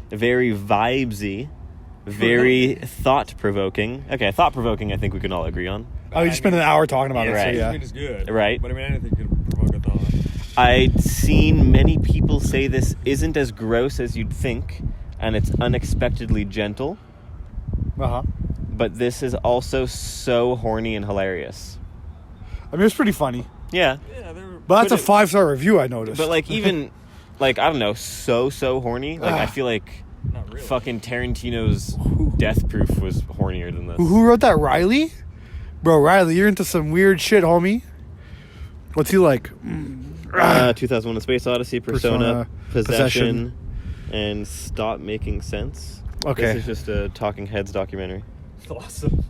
[SPEAKER 1] very vibesy, very thought-provoking. Okay, thought-provoking I think we can all agree on.
[SPEAKER 3] Oh, you spent an hour talking about it,
[SPEAKER 1] right.
[SPEAKER 3] so yeah.
[SPEAKER 2] It's good.
[SPEAKER 1] Right.
[SPEAKER 2] But I mean, anything can provoke a thought.
[SPEAKER 1] I'd seen many people say this isn't as gross as you'd think, and it's unexpectedly gentle.
[SPEAKER 3] Uh-huh.
[SPEAKER 1] But this is also so horny and hilarious.
[SPEAKER 3] I mean, it's pretty funny.
[SPEAKER 1] Yeah.
[SPEAKER 3] But that's a 5-star review, I noticed.
[SPEAKER 1] But, like, even, like, I don't know, so horny. Like, I feel like
[SPEAKER 2] Not really.
[SPEAKER 1] fucking Tarantino's Death Proof was hornier than this.
[SPEAKER 3] Who wrote that? Riley? Bro, Riley, you're into some weird shit, homie. What's he like?
[SPEAKER 1] 2001: A Space Odyssey, Persona, Possession, and Stop Making Sense.
[SPEAKER 3] Okay.
[SPEAKER 1] This is just a Talking Heads documentary.
[SPEAKER 2] Awesome.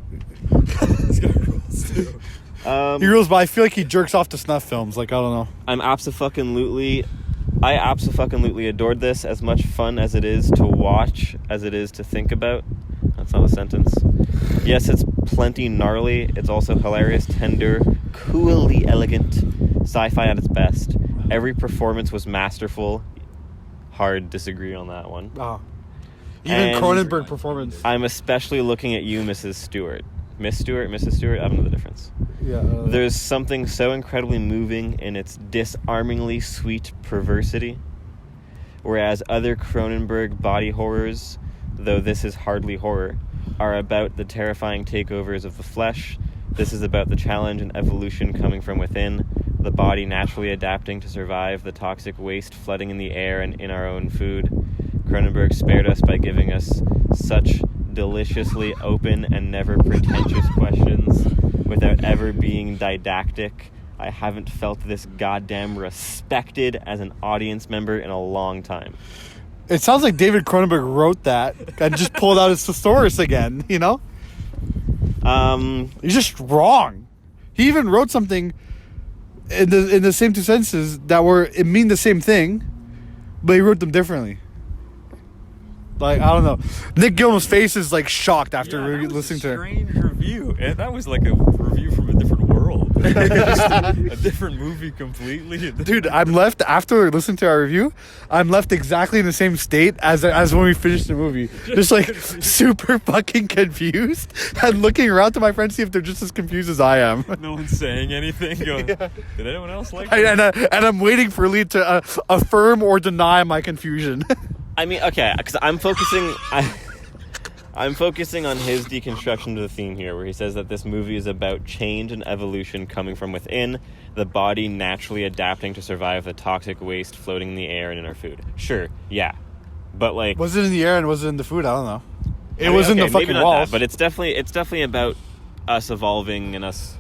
[SPEAKER 2] It's got rules too.
[SPEAKER 3] He rules, but I feel like he jerks off to snuff films. Like, I don't know.
[SPEAKER 1] I abso-fucking-lutely adored this. As much fun as it is to watch as it is to think about. That's not a sentence. Yes, it's plenty gnarly. It's also hilarious, tender, coolly elegant, sci-fi at its best. Every performance was masterful. Hard disagree on that one.
[SPEAKER 3] Oh. Even
[SPEAKER 1] And
[SPEAKER 3] Cronenberg performance.
[SPEAKER 1] I'm especially looking at you, Mrs. Stewart. Miss Stewart, Mrs. Stewart, I don't know the difference.
[SPEAKER 3] Yeah.
[SPEAKER 1] There's something so incredibly moving in its disarmingly sweet perversity. Whereas other Cronenberg body horrors, though this is hardly horror, are about the terrifying takeovers of the flesh. This is about the challenge and evolution coming from within, the body naturally adapting to survive the toxic waste flooding in the air and in our own food. Cronenberg spared us by giving us such deliciously open and never pretentious questions without ever being didactic. I haven't felt this goddamn respected as an audience member in a long time.
[SPEAKER 3] It sounds like David Cronenberg wrote that and just pulled out his thesaurus again, you know? He's just wrong. He even wrote something in the same two sentences that mean the same thing, but he wrote them differently. Like, I don't know. Nick Gilman's face is like shocked after listening to it.
[SPEAKER 2] Strange review. And that was like a review from a different world. A different movie completely.
[SPEAKER 3] Dude, I'm left after listening to our review. I'm left exactly in the same state as when we finished the movie. Just like super fucking confused and looking around to my friends to see if they're just as confused as I am.
[SPEAKER 2] No one's saying anything. Going, Did anyone else like
[SPEAKER 3] And I'm waiting for Lee to affirm or deny my confusion.
[SPEAKER 1] I mean, okay, because I'm focusing on his deconstruction of the theme here, where he says that this movie is about change and evolution coming from within, the body naturally adapting to survive the toxic waste floating in the air and in our food. Sure, yeah, but like,
[SPEAKER 3] was it in the air and was it in the food? I don't know. It was in the fucking walls.
[SPEAKER 1] That, but it's definitely about us evolving and us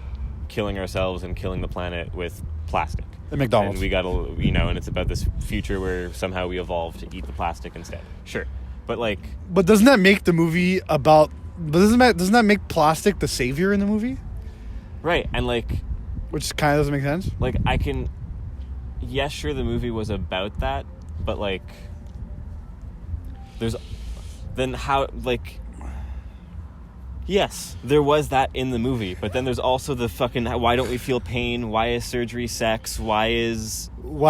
[SPEAKER 1] killing ourselves and killing the planet with plastic.
[SPEAKER 3] At McDonald's.
[SPEAKER 1] And we gotta, and it's about this future where somehow we evolve to eat the plastic instead. Sure. But like...
[SPEAKER 3] But doesn't that make the movie about... Doesn't that make plastic the savior in the movie?
[SPEAKER 1] Right, and like...
[SPEAKER 3] Which kind of doesn't make sense.
[SPEAKER 1] Like, I can... Yes, sure, the movie was about that, but like... There's... Then how, like... Yes, there was that in the movie, but then there's also the fucking, why don't we feel pain? Why is surgery sex? Why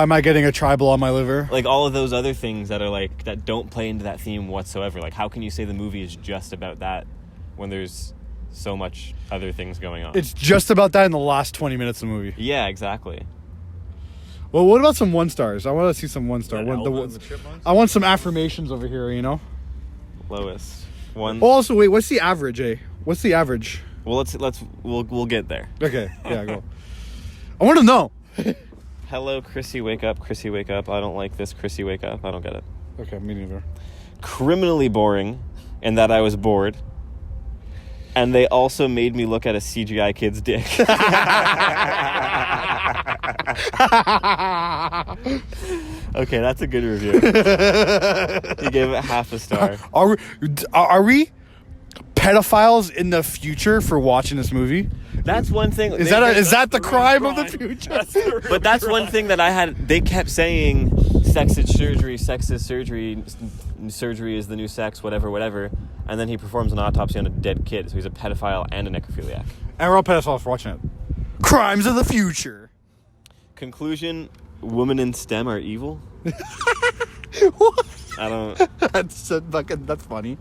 [SPEAKER 3] am I getting a tribal on my liver?
[SPEAKER 1] Like, all of those other things that are like, that don't play into that theme whatsoever. Like, how can you say the movie is just about that when there's so much other things going on?
[SPEAKER 3] It's just about that in the last 20 minutes of the movie.
[SPEAKER 1] Yeah, exactly.
[SPEAKER 3] Well, what about some 1-stars? I want to see some 1-star. I want some affirmations over here, you know?
[SPEAKER 1] Lowest. One.
[SPEAKER 3] Oh, also, wait, what's the average, eh? What's the average?
[SPEAKER 1] Well, we'll get there.
[SPEAKER 3] Okay, yeah, go. I want to know.
[SPEAKER 1] Hello, Chrissy, wake up. Chrissy, wake up. I don't like this. Chrissy, wake up. I don't get it.
[SPEAKER 3] Okay, me neither.
[SPEAKER 1] criminally boring in that I was bored. And they also made me look at a CGI kid's dick. Okay, that's a good review. You gave it half a star.
[SPEAKER 3] Are we pedophiles in the future for watching this movie?
[SPEAKER 1] That's one thing.
[SPEAKER 3] Is that the crime of the future?
[SPEAKER 1] But that's one thing that I had. They kept saying sex is surgery, surgery is the new sex, whatever. And then he performs an autopsy on a dead kid, so he's a pedophile and a necrophiliac.
[SPEAKER 3] And we're all pedophiles for watching it. Crimes of the future.
[SPEAKER 1] Conclusion: women in STEM are evil.
[SPEAKER 3] What?
[SPEAKER 1] I don't.
[SPEAKER 3] That's funny.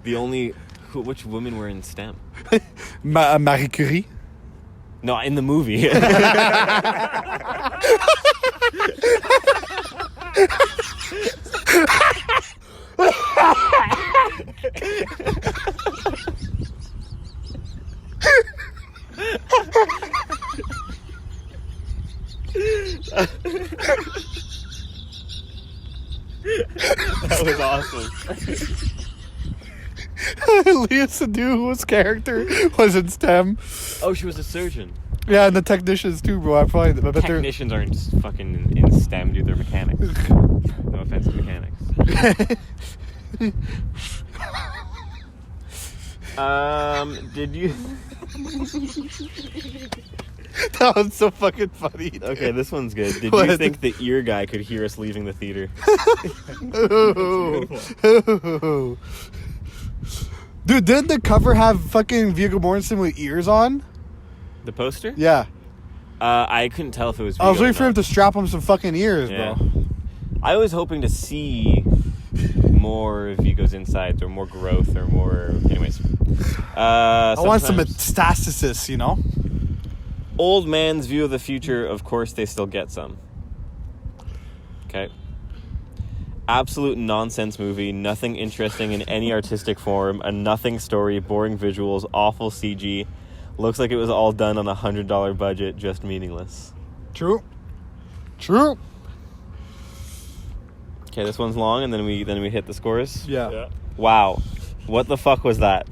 [SPEAKER 1] Which women were in STEM?
[SPEAKER 3] Marie Curie.
[SPEAKER 1] No, in the movie. That was awesome.
[SPEAKER 3] Leah Seydoux, character was in STEM.
[SPEAKER 1] Oh, she was a surgeon.
[SPEAKER 3] Yeah, and the technicians too, bro. I bet
[SPEAKER 1] Technicians aren't fucking in STEM, dude. They're mechanics. No offense to mechanics. Did you...
[SPEAKER 3] That was so fucking funny.
[SPEAKER 1] Okay, this one's good. Did you think the ear guy could hear us leaving the theater?
[SPEAKER 3] Dude, didn't the cover have fucking Viggo Mortensen with ears on?
[SPEAKER 1] The poster?
[SPEAKER 3] Yeah.
[SPEAKER 1] I couldn't tell if it was Viggo.
[SPEAKER 3] I was waiting for him to strap him some fucking ears, bro.
[SPEAKER 1] I was hoping to see more Viggo's insides or more growth or more... Anyways.
[SPEAKER 3] I want some metastasis, you know?
[SPEAKER 1] Old man's view of the future, of course they still get some. Okay. Absolute nonsense movie, nothing interesting in any artistic form, a nothing story, boring visuals, awful CG. Looks like it was all done on a $100 budget, just meaningless.
[SPEAKER 3] True.
[SPEAKER 1] Okay, this one's long, and then we hit the scores.
[SPEAKER 3] Yeah.
[SPEAKER 1] Wow, what the fuck was that?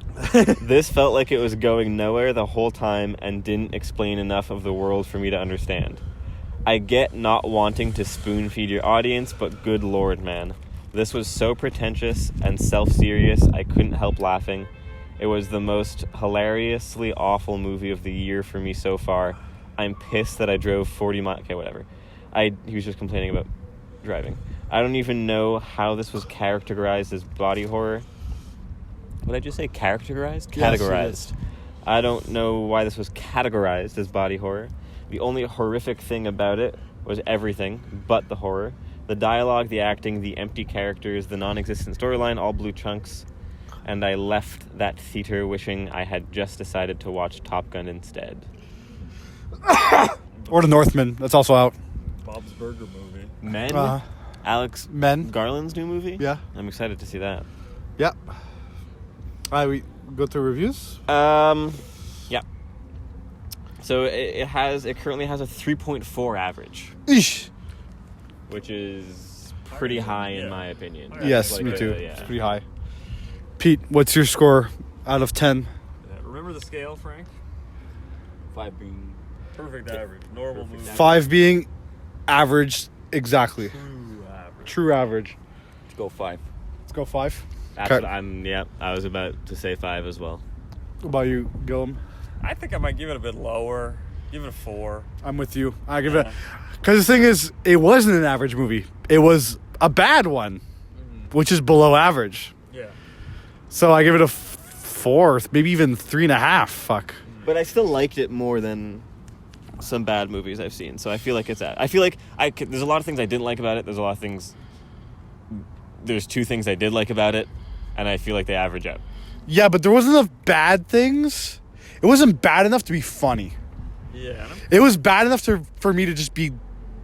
[SPEAKER 1] This felt like it was going nowhere the whole time and didn't explain enough of the world for me to understand. I get not wanting to spoon feed your audience, but good lord, man. This was so pretentious and self-serious, I couldn't help laughing. It was the most hilariously awful movie of the year for me so far. I'm pissed that I drove 40 miles. Okay, whatever. He was just complaining about driving. I don't even know how this was categorized as body horror. What did I just say? Categorized? Categorized. Yes, I don't know why this was categorized as body horror. The only horrific thing about it was everything but the horror. The dialogue, the acting, the empty characters, the non-existent storyline all blew chunks. And I left that theater wishing I had just decided to watch Top Gun instead.
[SPEAKER 3] Or The Northman. That's also out.
[SPEAKER 2] Bob's Burger movie.
[SPEAKER 1] Men? Alex Garland's new movie?
[SPEAKER 3] Yeah.
[SPEAKER 1] I'm excited to see that.
[SPEAKER 3] Yeah. All right, we go through reviews?
[SPEAKER 1] Yeah. So it currently has a 3.4 average.
[SPEAKER 3] Eesh.
[SPEAKER 1] Which is pretty high in my opinion.
[SPEAKER 3] Yes, me too. It's pretty high. Pete, what's your score out of 10?
[SPEAKER 2] Remember the scale, Frank?
[SPEAKER 4] 5 being
[SPEAKER 2] perfect average. Normal movie.
[SPEAKER 3] 5 being average, exactly.
[SPEAKER 2] True average.
[SPEAKER 4] Let's go 5.
[SPEAKER 3] Let's go 5.
[SPEAKER 1] That's what I was about to say 5 as well.
[SPEAKER 3] What about you, Gillum?
[SPEAKER 2] I think I might give it a bit lower. Give it a 4.
[SPEAKER 3] I'm with you. I give it... Because the thing is, it wasn't an average movie. It was a bad one, which is below average.
[SPEAKER 2] Yeah.
[SPEAKER 3] So I give it a 4, maybe even 3.5. Fuck.
[SPEAKER 1] But I still liked it more than some bad movies I've seen. So I feel like I feel like there's a lot of things I didn't like about it. There's 2 things I did like about it, and I feel like they average out.
[SPEAKER 3] Yeah, but there wasn't enough bad things. It wasn't bad enough to be funny.
[SPEAKER 2] Yeah.
[SPEAKER 3] It was bad enough for me to just be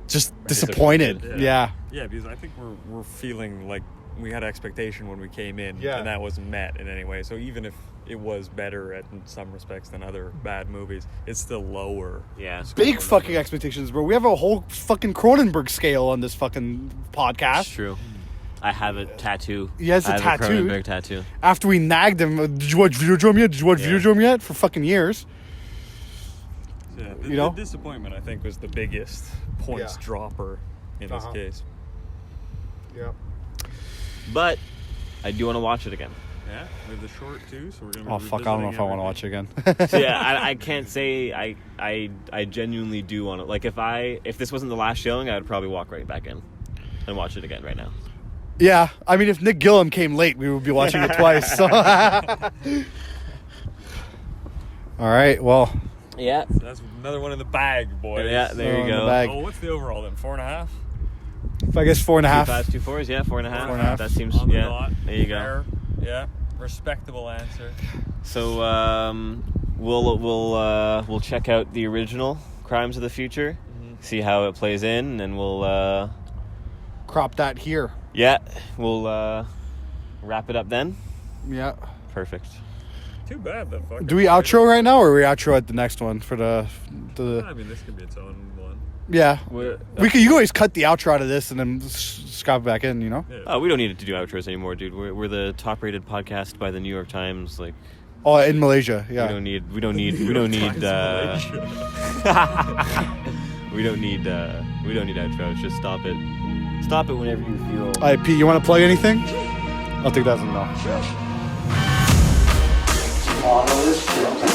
[SPEAKER 3] disappointed. Yeah.
[SPEAKER 2] Yeah, because I think we're feeling like we had expectation when we came in, and that wasn't met in any way. So even if it was better in some respects than other bad movies, it's still lower.
[SPEAKER 1] Yeah.
[SPEAKER 3] Big fucking expectations, bro. We have a whole fucking Cronenberg scale on this fucking podcast.
[SPEAKER 1] It's true. I have a tattoo.
[SPEAKER 3] He has a
[SPEAKER 1] I have
[SPEAKER 3] tattoo.
[SPEAKER 1] a Cronenberg tattoo.
[SPEAKER 3] After we nagged him, did you watch Videodrome yet? Did you watch Videodrome yet? For fucking years.
[SPEAKER 2] Yeah,
[SPEAKER 3] You know?
[SPEAKER 2] the disappointment, I think, was the biggest points dropper in this case.
[SPEAKER 3] Yeah.
[SPEAKER 1] But I do want to watch it again.
[SPEAKER 2] Yeah, we have the short too, so we're gonna.
[SPEAKER 3] Oh fuck! I don't know if I want to watch it again.
[SPEAKER 1] So yeah, I can't say I genuinely do want to. Like if this wasn't the last showing, I would probably walk right back in and watch it again right now.
[SPEAKER 3] Yeah, I mean, if Nick Gillum came late, we would be watching it twice. So. All right. Well.
[SPEAKER 1] Yeah.
[SPEAKER 2] So that's another one in the bag, boys.
[SPEAKER 1] Yeah. There you go.
[SPEAKER 2] Oh, what's the overall then? 4.5.
[SPEAKER 3] I guess 4.5.
[SPEAKER 1] 2 5s, 2 4s. Yeah, 4.5.
[SPEAKER 3] 4.5.
[SPEAKER 1] That seems.
[SPEAKER 2] On the
[SPEAKER 1] Yeah.
[SPEAKER 2] dot.
[SPEAKER 1] There you go.
[SPEAKER 2] Fair. Yeah. Respectable answer.
[SPEAKER 1] So we'll check out the original Crimes of the Future, see how it plays in, and we'll
[SPEAKER 3] crop that here.
[SPEAKER 1] Yeah, we'll wrap it up then.
[SPEAKER 3] Yeah.
[SPEAKER 1] Perfect.
[SPEAKER 2] Too bad that fucking.
[SPEAKER 3] Do we outro right now, or we outro at the next one for the?
[SPEAKER 2] I mean, this could be its own one.
[SPEAKER 3] Yeah. You can always cut the outro out of this and then scop it back in. You know.
[SPEAKER 2] Yeah.
[SPEAKER 1] Oh, we don't need to do outros anymore, dude. We're the top-rated podcast by the New York Times. Like.
[SPEAKER 3] Oh, in Malaysia, yeah.
[SPEAKER 1] We don't need. We don't need outros. Just stop it. Stop it whenever you feel.
[SPEAKER 3] All right, Pete, you want to plug anything? I'll take that as a no.
[SPEAKER 5] Monolith.